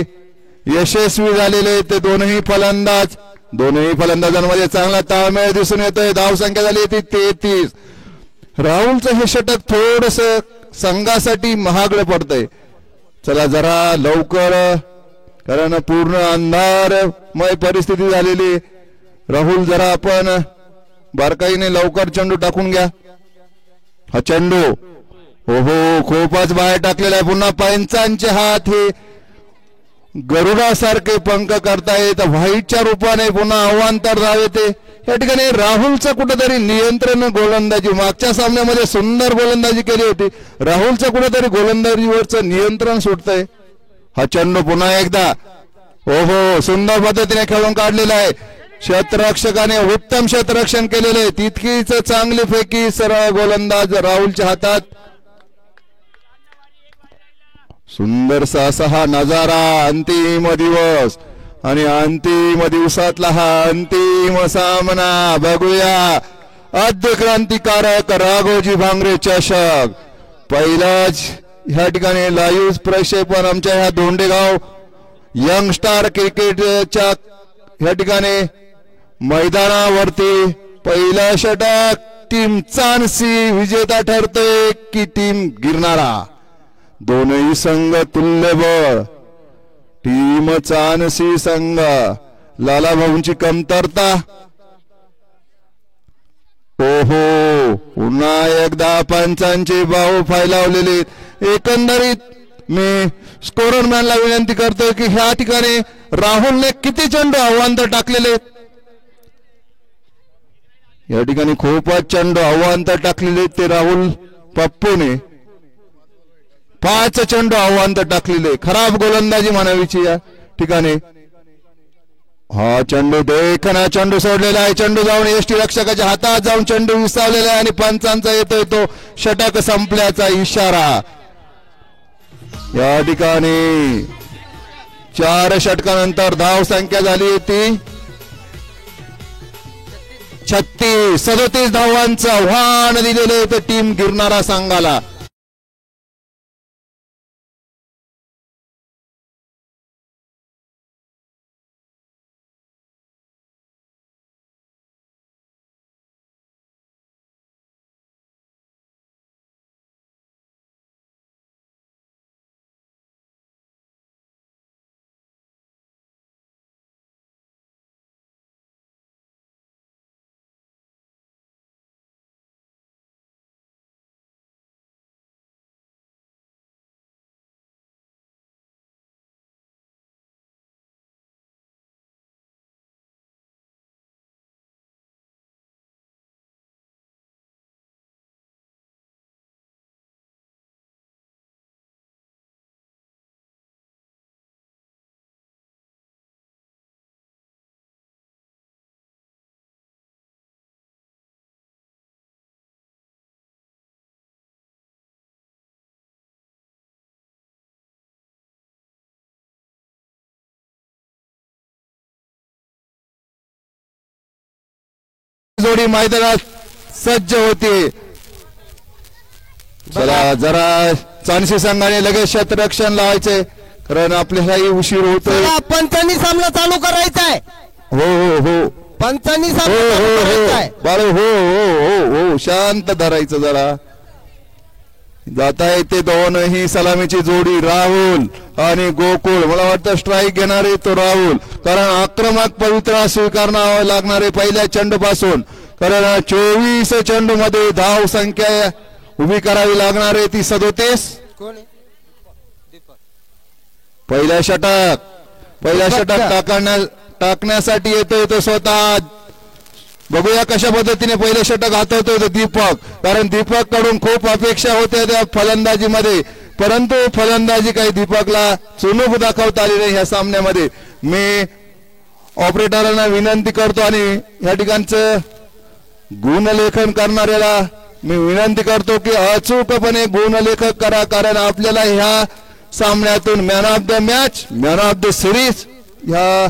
यशस्वी झालेले ते दोन्ही फलंदाजांमध्ये चांगला ताळमेळ दिसून येतोय धावसंख्या झाली होती 33 राहुलचं हे षटक थोडस संघासाठी महागडं पडतंय चला जरा लवकर कारण पूर्ण अंधारमय परिस्थिती झालेली राहुल जरा आपण बारकाईने लवकर चेंडू टाकून घ्या हा चेंडू हो खूपच बाहेर टाकलेला आहे पुन्हा पंचांचे हात हे गरुडासारखे पंख करतायत व्हाईटच्या रूपाने पुन्हा अवांतर धाव ते या ठिकाणी राहुलचं कुठेतरी नियंत्रण गोलंदाजी मागच्या सामन्यामध्ये सुंदर गोलंदाजी केली होती राहुलचं कुठेतरी गोलंदाजीवरचं नियंत्रण सुटतंय हा चेंडू पुन्हा एकदा हो सुंदर पद्धतीने खेळून काढलेला आहे क्षेत्ररक्षकाने उत्तम क्षेत्ररक्षण केलेले तितकीच चांगली फेकी सरळ गोलंदाज राहुलच्या हातात सुंदरसा असा हा नजारा अंतिम दिवस आणि अंतिम दिवसातला हा अंतिम सामना बघूया आद्य क्रांतिकारक राघोजी भांगरे चषक पहिलाच ह्या ठिकाणी लाईव्ह प्रक्षेपण आमच्या ह्या धोंडेगाव यंग स्टार क्रिकेटच्या ह्या ठिकाणी मैदानावरती पहिला षटक टीम चाणसी विजेता ठरतोय की टीम गिरणारा दोनही संघ तुल्यबळ टीम चाणसी संघ लालाभाऊंची कमतरता ओहो पुन्हा एकदा पंचांचे बाहू फैलावलेले एकंदरीत मी स्कोररमॅनला विनंती करतोय की ह्या ठिकाणी राहुलने किती चेंडू अवांतर टाकलेले या ठिकाणी खूपच चेंडू अवांतर टाकलेले ते राहुल पप्पूने 5 चेंडू अवांतर टाकलेले खराब गोलंदाजी म्हणावीची या ठिकाणी हा चेंडू देखना चेंडू सोडलेला आहे चेंडू जाऊन यष्टी रक्षकाच्या हातात जाऊन चेंडू विसावलेला आहे आणि पंचांचा येतोय तो षटक संपल्याचा इशारा या ठिकाणी 4 षटकानंतर धाव संख्या झाली होती 37 धावांचं आव्हान दिलेलं होतं टीम गिरणारा संघाला जोडी मैदानात सज्ज होते चला जरा चाणसी संघाने लगेच क्षेत्ररक्षण लावायचे कारण आपल्यालाही उशीर होतोय पंचांनी सामना चालू करायचा आहे हो पंचांनी सामना चालू करायचा आहे बाळू हो शांत धरायचं जरा जाता येते दोनही सलामीची जोडी राहुल आणि गोकुळ मला वाटतं स्ट्राईक घेणारे तो राहुल कारण आक्रमक पवित्रा स्वीकारावं लागणारे पहिल्या चेंडू पासून कारण 24 चेंडू मध्ये धाव संख्या उभी करावी लागणारे ती 37 पहिल्या षटक टाकण्यासाठी येतोय तो स्वतः बघूया कशा पद्धतीने पहिले षटक हातवतोय तो दीपक, कारण दीपक कडून खूप अपेक्षा होत्या त्या फलंदाजीमध्ये, परंतु फलंदाजी काही दीपकला चुनूक दाखवता आली नाही ह्या सामन्यामध्ये. मी ऑपरेटरांना विनंती करतो आणि ह्या ठिकाणचं गुणलेखन करणाऱ्याला मी विनंती करतो की अचूकपणे गुणलेखक करा, कारण आपल्याला ह्या सामन्यातून man of the match, man of the series ह्या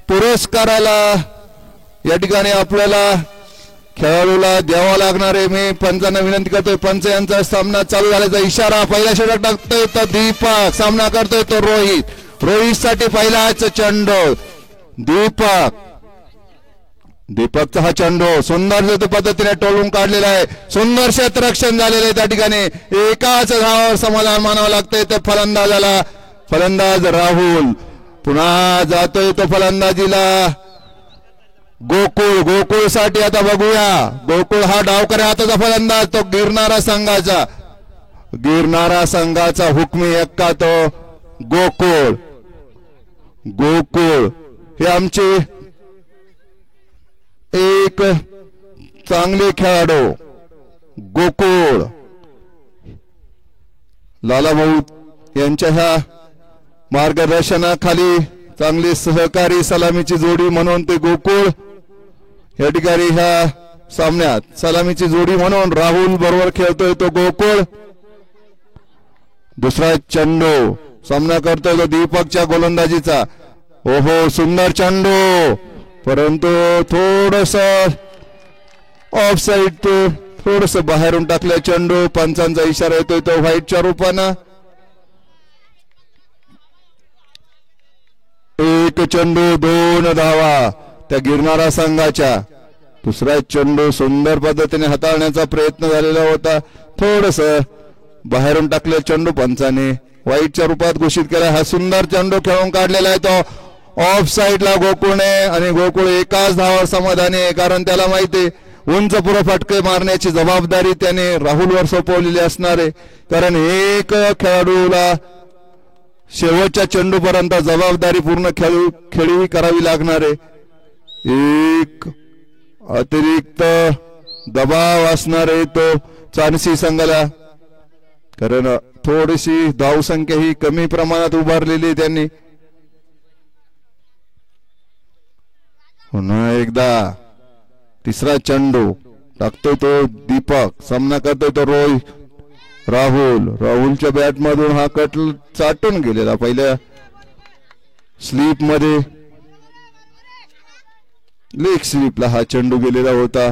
पुरस्काराला या ठिकाणी आपल्याला खेळाडूला द्यावा लागणार आहे. मी पंचांना विनंती करतोय, पंच यांचा सामना चालू झाल्याचा इशारा. पहिला षटक टाकतोय तो दीपक, सामना करतोय तो रोहित. रोहित साठी पहिलाच चेंडू दीपकचा हा चेंडू सुंदर पद्धतीने टोलून काढलेला आहे. सुंदर क्षेत्ररक्षण झालेलं आहे त्या ठिकाणी. एकाच धावावर समाधान मानावं लागतंय तर फलंदाजाला. फलंदाज राहुल पुन्हा जातोय तो फलंदाजीला. गोकुळ साठी आता बघूया. गोकुळ हा डावकरी हाताचा फलंदाज, तो गिरणारा संघाचा हुकमी एक्का तो गोकुळ हे आमचे एक चांगले खेळाडू. गोकुळ लालाभाऊ यांच्या ह्या मार्गदर्शनाखाली चांगली सहकारी सलामीची जोडी म्हणून ते गोकुळ या ठिकाणी ह्या सामन्यात सलामीची जोडी म्हणून राहुल बरोबर खेळतोय तो गोकुळ. दुसरा चेंडू सामना करतोय तो दीपकच्या गोलंदाजीचा. ओहो सुंदर चेंडू, परंतु थोडस ऑफ साइड, तो थोडस बाहेरून टाकला चेंडू. पंचांचा इशारा येतोय तो व्हाईटच्या रूपानं. एक चेंडू 2 धावा त्या गिरणारा संघाच्या. दुसरा चेंडू सुंदर पद्धतीने हाताळण्याचा प्रयत्न झालेला होता, थोडस बाहेरून टाकले चेंडू पंचाने व्हाईटच्या रूपात घोषित केला. हा सुंदर चेंडू खेळून काढलेला आहे तो ऑफ साइडला गोकुळने, आणि गोकुळ एकाच धावावर समाधानी आहे, कारण त्याला माहिती उंच पुढे फटके मारण्याची जबाबदारी त्याने राहुलवर सोपवलेली असणार आहे. कारण एक खेळाडूला शेवटच्या चेंडूपर्यंत जबाबदारी पूर्ण खेळी करावी लागणार आहे. एक अतिरिक्त दबाव असणार आहे तो चाणसी संघाला, कारण थोडीशी धावसंख्या ही कमी प्रमाणात उभारलेली त्यांनी. पुन्हा एकदा तिसरा चेंडू टाकतोय तो दीपक, सामना करतोय तो राहुलच्या बॅट मधून हा कट चाटून गेलेला. पहिल्या स्लीप मध्ये लेग स्लीपला हा चेंडू गेलेला होता.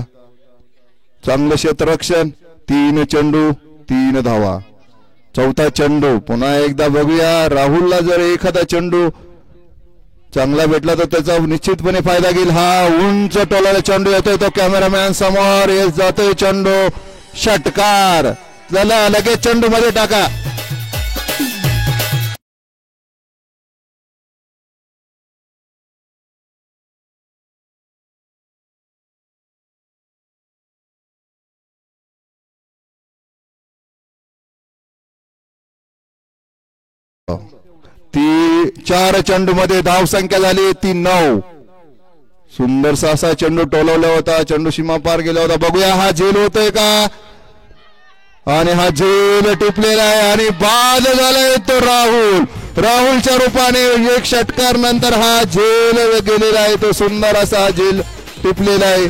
चांगलं क्षेत्ररक्षण. 3 चेंडू 3 धावा. चौथा चेंडू पुन्हा एकदा बघूया. राहुलला जर एखादा चेंडू चांगला भेटला तर त्याचा निश्चितपणे फायदा घेईल. हा उंच टोलाला चेंडू येतोय तो कॅमेरामॅन समोर येत जातोय चेंडू. षटकार झाला, लगेच चेंडू मध्ये टाका. ती 4 चेंडू मध्ये धाव संख्या झाली ती 9. सुंदरसा असा चेंडू टोलवला होता, चेंडू सीमा पार गेला होता. बघूया हा झेल होतोय का, आणि हा झेल टिपलेला आहे आणि बाद झालाय तो राहुलच्या रूपाने. एक षटकार नंतर हा झेल गेलेला आहे, तो सुंदर असा हा झेल टिपलेला आहे.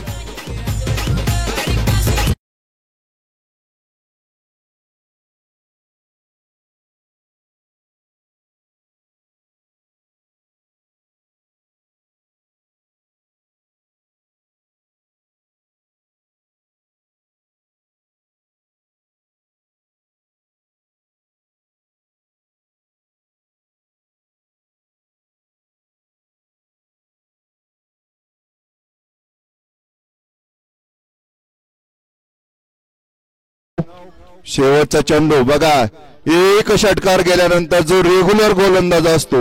शेवटचा चेंडू बघा, एक षटकार गेल्यानंतर जो रेग्युलर गोलंदाज असतो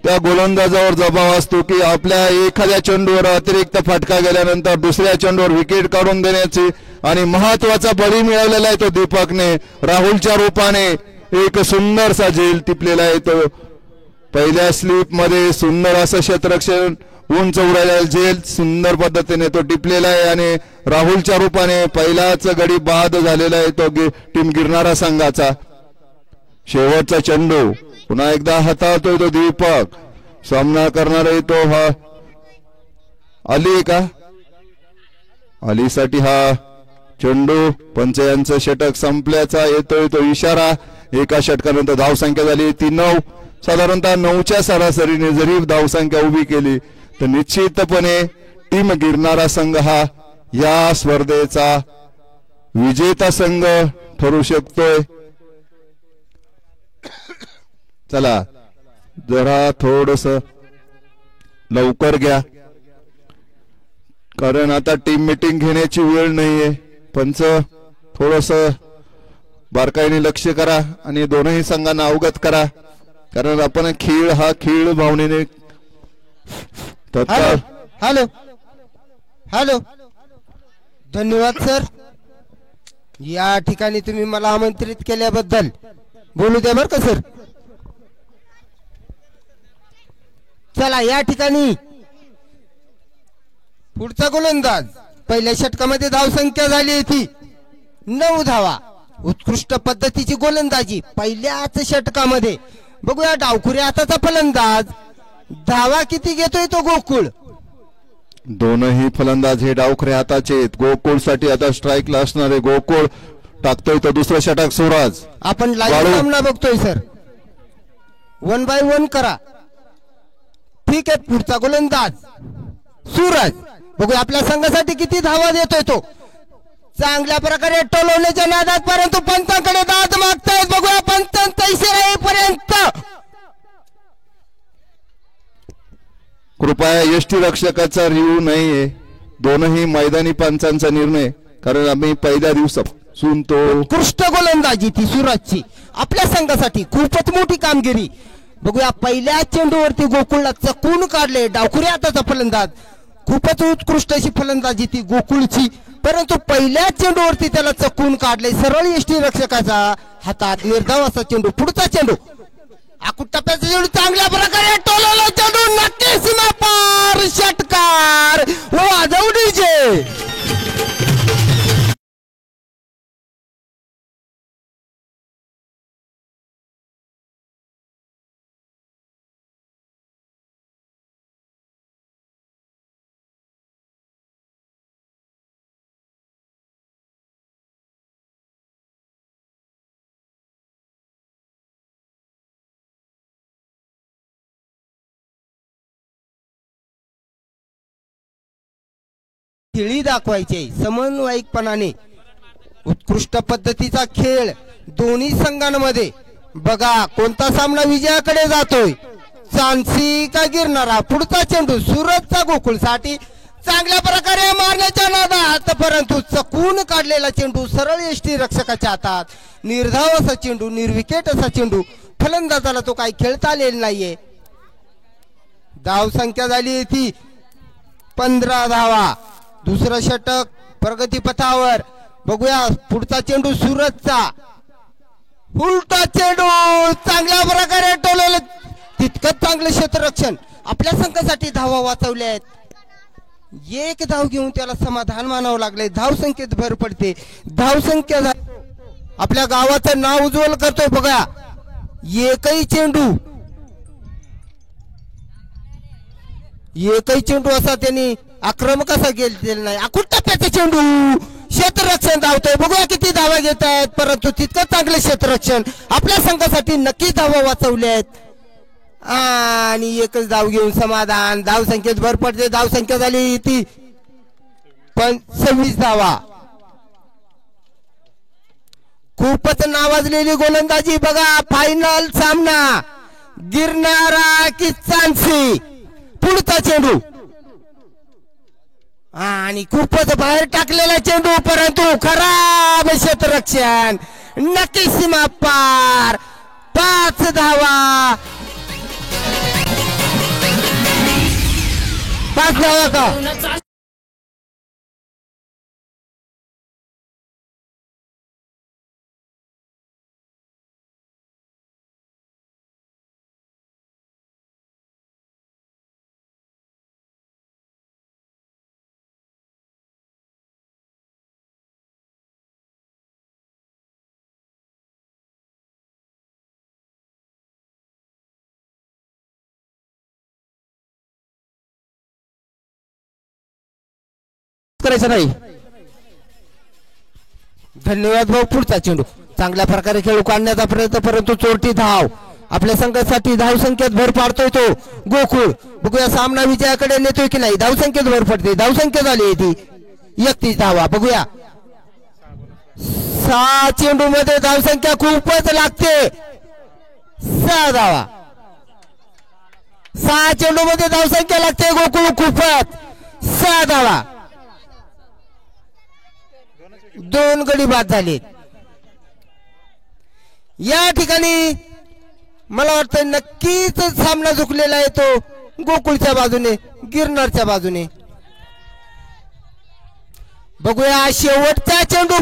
त्या गोलंदाजावर दबाव असतो की आपल्या एखाद्या चेंडूवर अतिरिक्त फटका गेल्यानंतर दुसऱ्या चेंडूवर विकेट काढून देण्याची, आणि महत्वाचा बळी मिळवलेला आहे तो दीपकने राहुलच्या रूपाने. एक सुंदरसा झेल टिपलेला आहे तो पहिल्या स्लिप मध्ये. सुंदर असं क्षेत्ररक्षण उंच उडालेला झेल सुंदर पद्धतीने तो टिपलेला आहे आणि राहुलच्या रूपाने पहिलाच गडी बाद झालेला आहे तो टीम गिरणारा संघाचा. शेवटचा चेंडू पुन्हा एकदा हाताळतोय तो दीपक. सामना करणारा तो हा अली का अलीसाठी हा चेंडू. पंच यांचं षटक संपल्याचा येतोय तो इशारा. एका षटकानंतर धावसंख्या झाली ती 9. साधारणतः 9च्या सरासरीने जरी धावसंख्या उभी केली तर निश्चितपणे टीम गिरणारा संघ हा या स्पर्धेचा विजेता संघ ठरू शकतोय. चला जरा थोडस लवकर घ्या कारण आता टीम मीटिंग घेण्याची वेळ नाहीये. पंच थोडस बारकाईने लक्ष करा आणि दोनही संघांना अवगत करा कारण आपण खेळ भावनेने हॅलो हॅलो हॅलो धन्यवाद सर. या ठिकाणी तुम्ही मला आमंत्रित केल्याबद्दल. बोलू द्या बरं का सर. चला या ठिकाणी पुढचा गोलंदाज. पहिल्या षटकामध्ये धावसंख्या झाली होती 9 धावा. उत्कृष्ट पद्धतीची गोलंदाजी पहिल्याच षटकामध्ये. बघूया डावखुरी हाताचा फलंदाज धावा किती घेतोय तो गोकुळ. दोनही फलंदाज हे डावखरे हाताचे. गोकुळ साठी आता स्ट्राईकला असणारे गोकुळ टाकतोय तो दुसरं षटक सूरज. आपण लाईव्ह सामना बघतोय सर. 1 बाय 1 करा. ठीक आहे. पुढचा गोलंदाज सूरज. बघूया आपल्या संघासाठी किती धावा देतोय तो. चांगल्या प्रकारे टोलवण्याच्या नादात परंतु पंचांकडे दाद मागतायत. बघूया पंचांचा इशारा येईपर्यंत कृपया यष्टी रक्षकाचा रिव्ह्यू नाहीये. दोनही मैदानी पंचांचा निर्णय कारण आम्ही पहिल्या दिवसापासून तो उत्कृष्ट गोलंदाजी ती सूरजची आपल्या संघासाठी खूपच मोठी कामगिरी. बघूया पहिल्या चेंडूवरती गोकुळला चकून काढले. डावखुरी हाताचा फलंदाज खूपच उत्कृष्ट अशी फलंदाजी ती गोकुळची परंतु पहिल्या चेंडूवरती त्याला चकून काढले. सरळ यष्टी रक्षकाचा हातात निर्धाव असा चेंडू. पुढचा चेंडू आकुट टप्प्याचा चेंडू चांगल्या प्रकारे टोलवला चेंडू नक्की सीमा पार. षटकार वाजव डीजे. खेळी दाखवायचे समन्वयिकपणाने. उत्कृष्ट पद्धतीचा खेळ दोन्ही संघांमध्ये. बघा कोणता सामना विजयाकडे जातोय. चांसी का गिरणारा. पुढचा चेंडू सूरजचा गोकुळसाठी चांगल्या प्रकारे मारण्याच्या नादात परंतु चकून काढलेला चेंडू सरळ यष्टी रक्षकाच्या हातात. निर्धाव असा चेंडू निर्विकेट असा चेंडू. फलंदाजाला तो काही खेळता आलेला नाहीये. धाव संख्या झाली ती 15 धावा. दुसरं षटक प्रगतीपथावर. बघूया पुढचा चेंडू सूरजचा. उलटा चेंडू चांगल्या प्रकारे टोलवलं. तितकंच चांगलं क्षेत्ररक्षण. आपल्या संघासाठी धावा वाचवल्या आहेत. एक धाव घेऊन त्याला समाधान मानावं लागले. धाव संख्येत भर पडते. धाव संख्या आपल्या गावाचं नाव उज्ज्वल करतोय. बघा एकही चेंडू असा त्यांनी आक्रमक असा गेलेला नाही. आकुट टप्प्याचा चेंडू क्षेत्ररक्षण धावतोय. बघूया किती धावा घेत आहेत परंतु तितकं चांगलं क्षेत्ररक्षण. आपल्या संघासाठी नक्की धावा वाचवल्या आहेत आणि एकच धाव घेऊन समाधान. धाव संख्येत भर पडते. धाव संख्या झाली ती 26 धावा. खूपच नावाजलेली गोलंदाजी. बघा फायनल सामना गिरणारा की चांसी. पुढचा चेंडू आणि खूपच बाहेर टाकलेला चेंडू परंतु खराब क्षेत्ररक्षण. नक्की सीमा पार. 5 धावा. 5 धावा का करायचा नाही. धन्यवाद भाऊ. पुढचा चेंडू चांगल्या प्रकारे खेळू काढण्याचा प्रयत्न, परंतु चोरटी धाव. आपल्या संघासाठी धावसंख्येत भर पाडतोय तो गोकुळ. बघूया सामना विजयाकडे नेतोय की नाही. धावसंख्येत भर पडते, धावसंख्या झाली ती 31 धावा. बघूया 6 चेंडू मध्ये धावसंख्या खूपच लागते. 6 धावा. 6 चेंडू मध्ये धावसंख्या लागते गोकुळ खूपच. 6 धावा. 2 गडी बाद झाले. या ठिकाणी मला वाटतं नक्कीच सामना झुकलेला आहे तो गोकुळच्या बाजूने, गिरनारच्या बाजूने. बघूया शेवटच्या चेंडू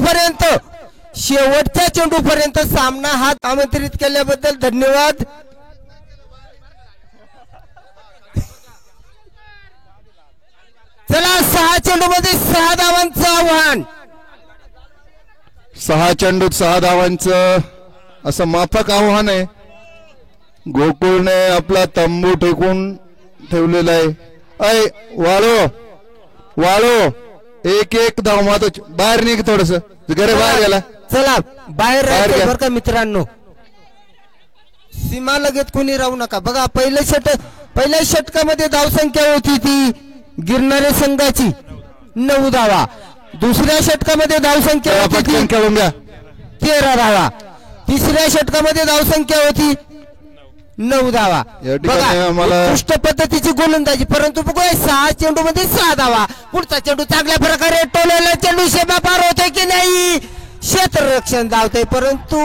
पर्यंत सामना हात आमंत्रित केल्याबद्दल धन्यवाद. चला 6 चेंडू मध्ये 6 धावांचं आव्हान. 6 चेंडूत 6 धावांचं असं माफक आव्हान आहे. गोकुळने आपला तंबू टेकून ठेवलेला आहे. ऐ वाळो 1-1 धाव महत्वाची. बाहेर निघ थोडस, घरे बाहेर गेला. चला बाहेर बाहेर राहायचं घ्या. बरं का मित्रांनो. सीमा लगेच कोणी राहू नका. बघा पहिल्या षटकामध्ये धावसंख्या होती ती गिरणारे संघाची 9 धावा. दुसऱ्या षटकामध्ये धावसंख्या होती ती पटकन खेळून घ्या 13 धावा. तिसऱ्या षटकामध्ये धावसंख्या होती 9 धावा. या ठिकाणी बघा आम्हाला- उत्कृष्ट पद्धतीची गोलंदाजी, परंतु बघूया 6 चेंडू मध्ये 6 धावा. पुढचा चेंडू चांगल्या प्रकारे टोलेला चेंडू सीमा पार होते की नाही. क्षेत्ररक्षण धावते, परंतु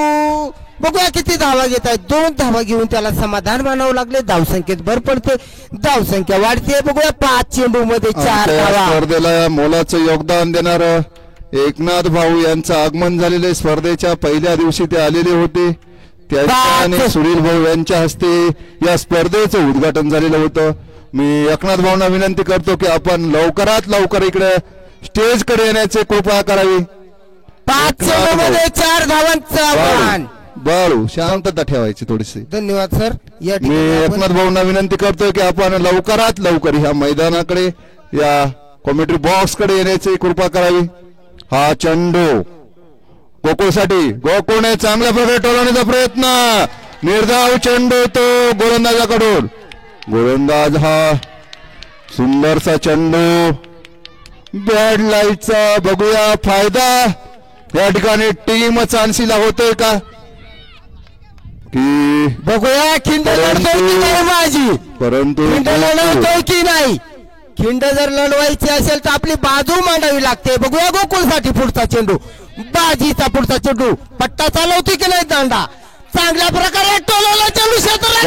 बघूया किती धावा घेत आहेत. 2 धावा घेऊन त्याला समाधान मानावं लागले. धावसंख्येत भर पडते, धावसंख्या वाढते. बघूया 5 चेंडू मध्ये 4 आमच्या या धावा. स्पर्धेला मोलाचं योगदान देणार एकनाथ भाऊ यांचं आगमन झालेले. स्पर्धेच्या पहिल्या दिवशी ते आलेले होते. त्यांच्या आणि सुनील भाऊ यांच्या हस्ते या स्पर्धेचं उद्घाटन झालेलं होतं. मी एकनाथ भाऊंना विनंती करतो की आपण लवकरात लवकर इकडे स्टेज कडे येण्याचे कृपा करावी. 5 चेंडू मध्ये 4 धावांचं आव्हान. बाळू शांतता ठेवायची थोडीशी. धन्यवाद सर. या मी ठिकाणी आपण- एकनाथ भाऊंना विनंती करतोय की आपण लवकरात लवकर ह्या मैदानाकडे, या कॉमेंट्री बॉक्स कडे येण्याची कृपा करावी. हा चेंडू गोकुळसाठी, गोकुळने चांगल्या प्रकारे टोलवण्याचा प्रयत्न. निर्धाव चेंडू तो गोलंदाजाकडून. गोलंदाज हा सुंदरसा चेंडू बॅड लाईटचा. बघूया फायदा या ठिकाणी टीम चान्सीला होतोय का की बघूया खिंड लढतोय की नाही माझी. परंतु खिंड लढवतोय की नाही. खिंड जर लढवायची असेल तर आपली बाजू मांडावी लागते. बघूया गोकुळसाठी पुढचा चेंडू, बाजीचा पुढचा चेंडू. पट्टा चालवते की नाही दांडा. चांगल्या प्रकारे टोलवला चेंडू क्षेत्रात.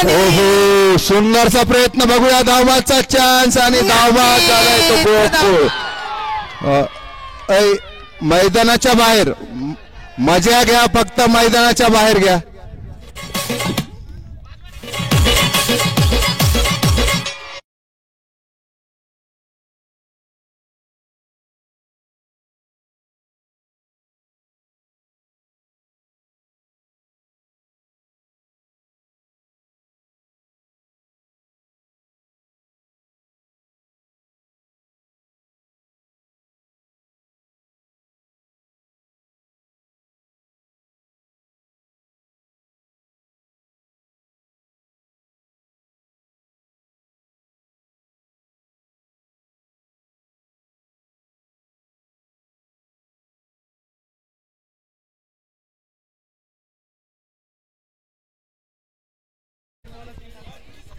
हो सुंदरचा प्रयत्न. बघूया धावबाचा चान्स आणि धावबाद झालाय तो गोकुळ. मैदानाच्या बाहेर मजा घ्या, फक्त मैदानाच्या बाहेर घ्या.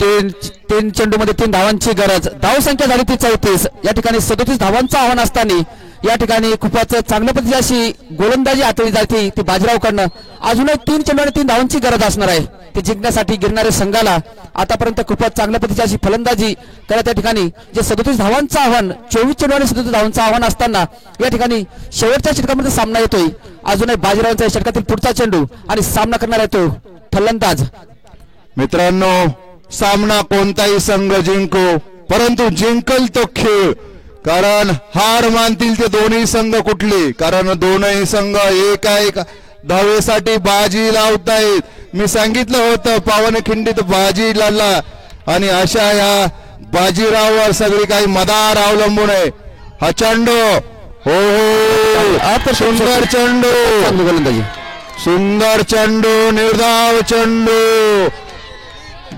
तीन चेंडूमध्ये 3 धावांची गरज. धावसंख्या झाली ती 34. या ठिकाणी 37 धावांचं आव्हान असताना या ठिकाणी खूपच चांगल्या पद्धतीची अशी गोलंदाजी हाताळली जाते ती बाजीरावकडनं. अजूनही 3 चेंडू आणि 3 धावांची गरज असणार आहे ती जिंकण्यासाठी. गिरणारे संघाला आतापर्यंत खूपच चांगल्या पद्धतीची अशी फलंदाजी करत त्या ठिकाणी जे 37 धावांचं आव्हान, 24 चेंडू आणि 37 धावांचं आव्हान असताना या ठिकाणी शेवटच्या षटकामध्ये सामना येतोय. अजूनही बाजीरावांच्या षटकातील पुढचा चेंडू आणि सामना करणार आहे तो फलंदाज. मित्रांनो, सामना कोणताही संघ जिंको, परंतु जिंकल तो खेळ. कारण हार मानतील ते दोन्ही संघ कुठले, कारण दोनही संघ एक धावेसाठी बाजी लावतायत. मी सांगितलं होतं पावनखिंडीत बाजी लावला आणि अशा या बाजीरावावर सगळी काही मदार अवलंबून आहे. हा चेंडू हो हो सुंदर चेंडू चांगली गोलंदाजी. सुंदर चेंडू निर्धाव चेंडू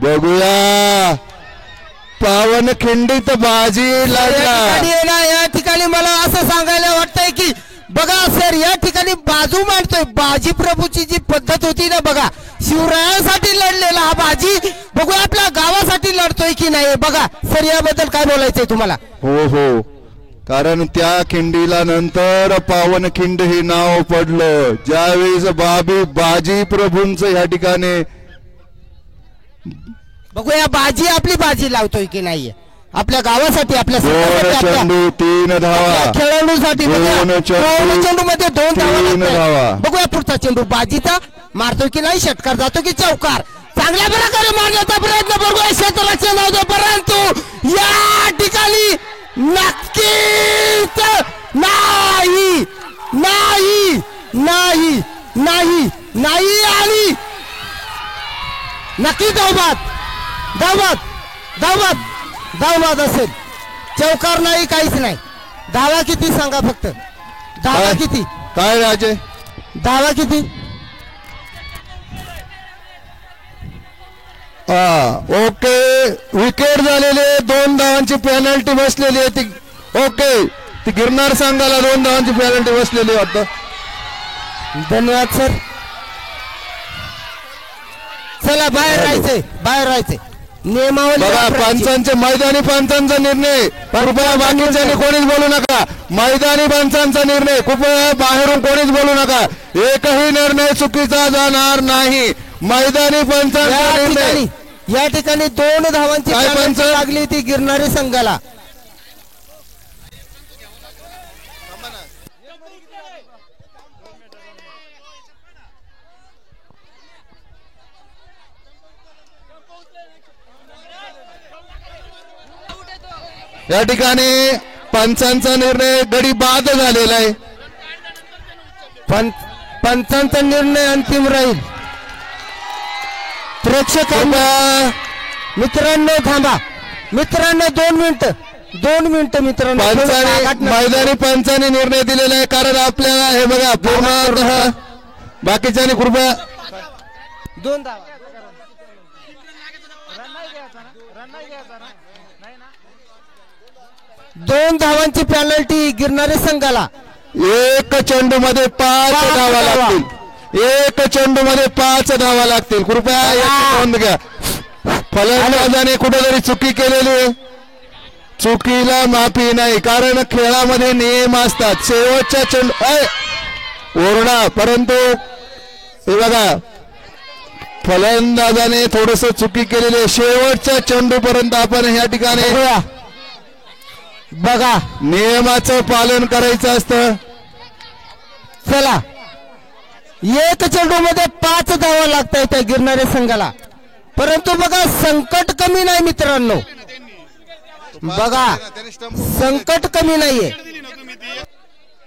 बघूया पावन खिंडीत बाजी लागला. या ठिकाणी मला असं सांगायला वाटतंय की बघा सर या ठिकाणी बाजू मांडतोय. बाजी प्रभूची जी पद्धत होती ना बघा, शिवरायांसाठी लढलेला हा बाजी बघूया आपल्या गावासाठी लढतोय की नाही बघा. सर याबद्दल काय बोलायचंय तुम्हाला? हो हो कारण त्या खिंडीला नंतर पावन खिंड हे नाव पडलं ज्यावेळेस बाजी प्रभूंच ह्या ठिकाणी. बघूया बाजी आपली बाजी लावतोय की नाहीये आपल्या गावासाठी, आपल्या चेंडू 3 धावा खेळाडूसाठी. चेंडू मध्ये 2 धावा. बघूया पुढचा चेंडू बाजीचा मारतोय की नाही, षटकार जातो की चौकार. चांगल्या प्रकारे मारण्याचा प्रयत्न बघूया क्षेत्राचे नव्हते, परंतु या ठिकाणी नक्कीच नाही नाही नाही नाही नाही आणि नक्की धावबाद धावबाद धावबाद धावबाद असेल. चौकार नाही काहीच नाही. धावा किती सांगा फक्त. धावा किती काय राजे धावा किती? ओके विकेट झालेले 2 धावांची पेनल्टी बसलेली आहे ती. ओके ती गिरनार संघाला 2 धावांची पेनल्टी बसलेली वाटतं. धन्यवाद सर. चला बाहेर राहायचंय बाहेर राहायचंय. नियमावली बघा पंचांचे मैदानी पंचांचा निर्णय कृपया बाकीच्यांनी कोणीच बोलू नका. मैदानी पंचांचा निर्णय कृपया बाहेरून कोणीच बोलू नका. एकही निर्णय चुकीचा जाणार नाही. मैदानी पंचांचा निर्णय. या ठिकाणी 2 धावांची पेनल्टी लागली ती गिरणारी संघाला. या ठिकाणी पंचांचा निर्णय गडी बाद झालेला आहे. पंचांचा निर्णय अंतिम राहील. प्रेक्षकांना मित्रांनो थांबा. मित्रांनो 2 मिनिटं मित्रांनो. मैदानी पंचांनी निर्णय दिलेला आहे कारण आपल्याला हे बघा पूर्ण बाकीच्यांनी कृपया 2 धावा. 2 धावांची पेनल्टी गिरणारे संघाला. 1 चेंडू मध्ये 5 धावा लागतील. 1 चेंडू मध्ये 5 धावा लागतील. कृपया नोंद घ्या. फलंदाजाने कुठेतरी चुकी केलेली आहे. चुकीला माफी नाही कारण खेळामध्ये नियम असतात. शेवटच्या चेंडू ओरडा परंतु हे बघा फलंदाजाने थोडस चुकी केलेली आहे. शेवटच्या चेंडू पर्यंत आपण या ठिकाणी बघा नियमाचं पालन करायचं असतं. चला 1 चेंडू मध्ये 5 धावा लागताय त्या गिरणारे संघाला. परंतु बघा संकट कमी नाही मित्रांनो. बघा संकट कमी नाहीये.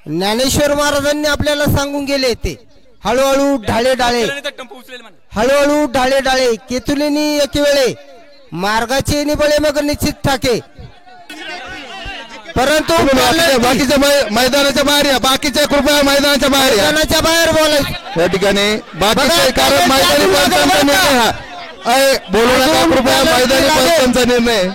ज्ञानेश्वर महाराजांनी आपल्याला सांगून गेले ते हळूहळू ढाळे डाळे हळूहळू ढाळे डाळे केतुलीनी एक वेळे मार्गाचे निबळे मग निश्चित ठाके. परंतु बाकीच्या मैदानाच्या बाहेर या. बाकीच्या कृपया मैदानाच्या बाहेर या. मैदानाच्या बाहेर बोलायचं या ठिकाणी बाकीचे कारण मैदानी पंचांचा निर्णय हा बोलू नका कृपया. मैदानी पंचांचा निर्णय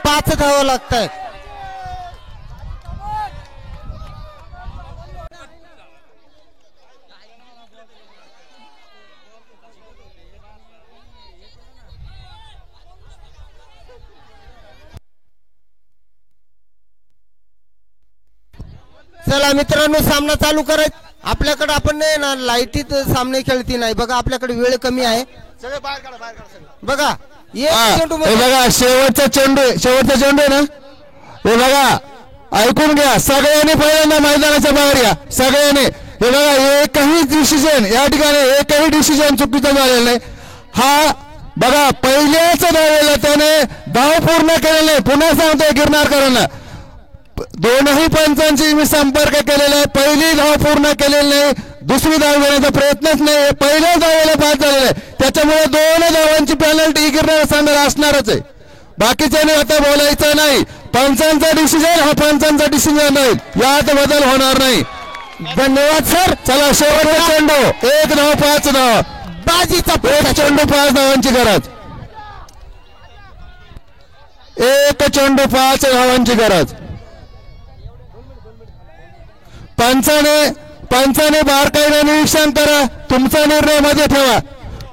5 धावा लागतायत. चला मित्रांनो, सामना चालू करायचा. आपल्याकडे आपण नाही ना लाईटीत सामने खेळती नाही. बघा आपल्याकडे वेळ कमी आहे. बघा एक चेंडू हे बघा शेवटचा चेंडू आहे ना. हे बघा ऐकून घ्या सगळ्यांनी, पहिल्यांदा मैदानाच्या बाहेर या सगळ्यांनी. हे बघा एकही डिसिजन या ठिकाणी एकही डिसिजन चुकीचं झालेलं नाही. हा बघा पहिल्याच धावेला त्याने धाव पूर्ण केलेला नाही. पुन्हा सांगतोय गिरनारकरांना, दोनही पंचांशी मी संपर्क केलेला आहे. पहिली धाव पूर्ण केलेली नाही, दुसरी धाव घेण्याचा प्रयत्नच नाही. पहिल्या धावेला बाद झालेला आहे, त्याच्यामुळे 2 धावांची पेनल्टी गिरणार संघाला असणारच आहे. बाकीच्याने आता बोलायचं नाही. पंचांचा डिसिजन हा पंचांचा डिसिजन नाही, यात बदल होणार नाही. धन्यवाद सर. चला शेवटचा चेंडू 1 धाव 5 धाव. बाजीचा 1 चेंडू 5 धावांची गरज. 1 चेंडू 5 धावांची गरज. पंचाने बारकाईने निरीक्षण करा. तुमचा निर्णय मध्ये ठेवा.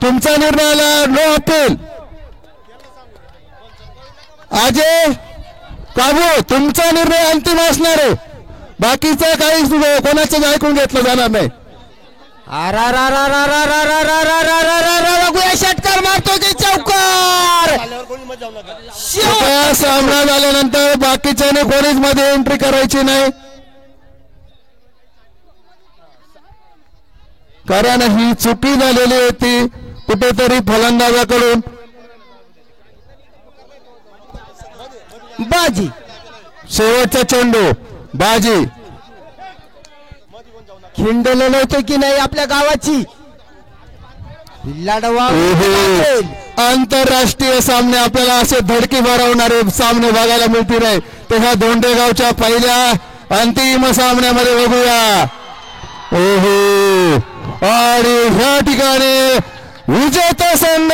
तुमचा निर्णयाला नो अपील. अजय काबू तुमचा निर्णय अंतिम असणार आहे. बाकीचं काही कोणाचं ऐकून घेतलं जाणार नाही. षटकार मारतो की चौकार. सामना झाल्यानंतर बाकीच्याने कोणीच मध्ये एंट्री करायची नाही, कारण ही चुकी झालेली होती कुठेतरी फलंदाजाकडून. बाजी शेवटचा चेंडू बाजी. खिंडलेलं नव्हतं की नाही आपल्या गावाची लढवा. आंतरराष्ट्रीय सामने आपल्याला असे धडकी भरवणारे सामने बघायला मिळतील नाही. तर ह्या धोंडेगावच्या पहिल्या अंतिम सामन्यामध्ये बघूया. ओहो, आणि ह्या ठिकाणी विजेता संघ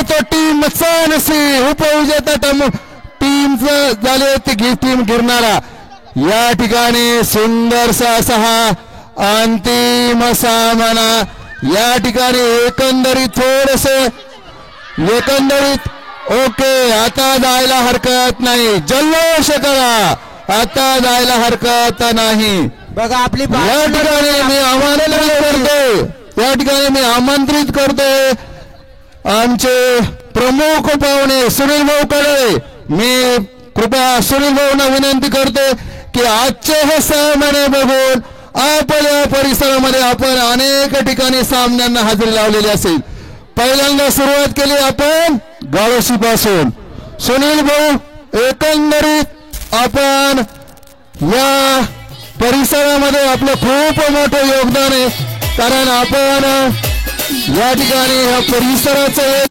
तो टीम चानसी, उपविजेता टीमचं झाले ती टीम गिरणारा. या ठिकाणी सुंदरसा असा हा अंतिम सामना. या ठिकाणी एकंदरीत ओके, आता जायला हरकत नाही. जल्लोष करा, आता जायला हरकत नाही. बघा आपली या ठिकाणी मी आमंत्रित करतोय आमचे प्रमुख पाहुणे सुनील भाऊ कडे. मी कृपया सुनील भाऊंना विनंती करतो की आजचे हे सामने बघून आपल्या परिसरामध्ये आपण अनेक ठिकाणी सामन्यांना हजेरी लावलेली असेल. पहिल्यांदा सुरुवात केली आपण गाळोशी पासून. सुनील भाऊ, एकंदरीत आपण या परिसरामध्ये आपलं खूप मोठं योगदान आहे, कारण आपण या ठिकाणी या परिसराचं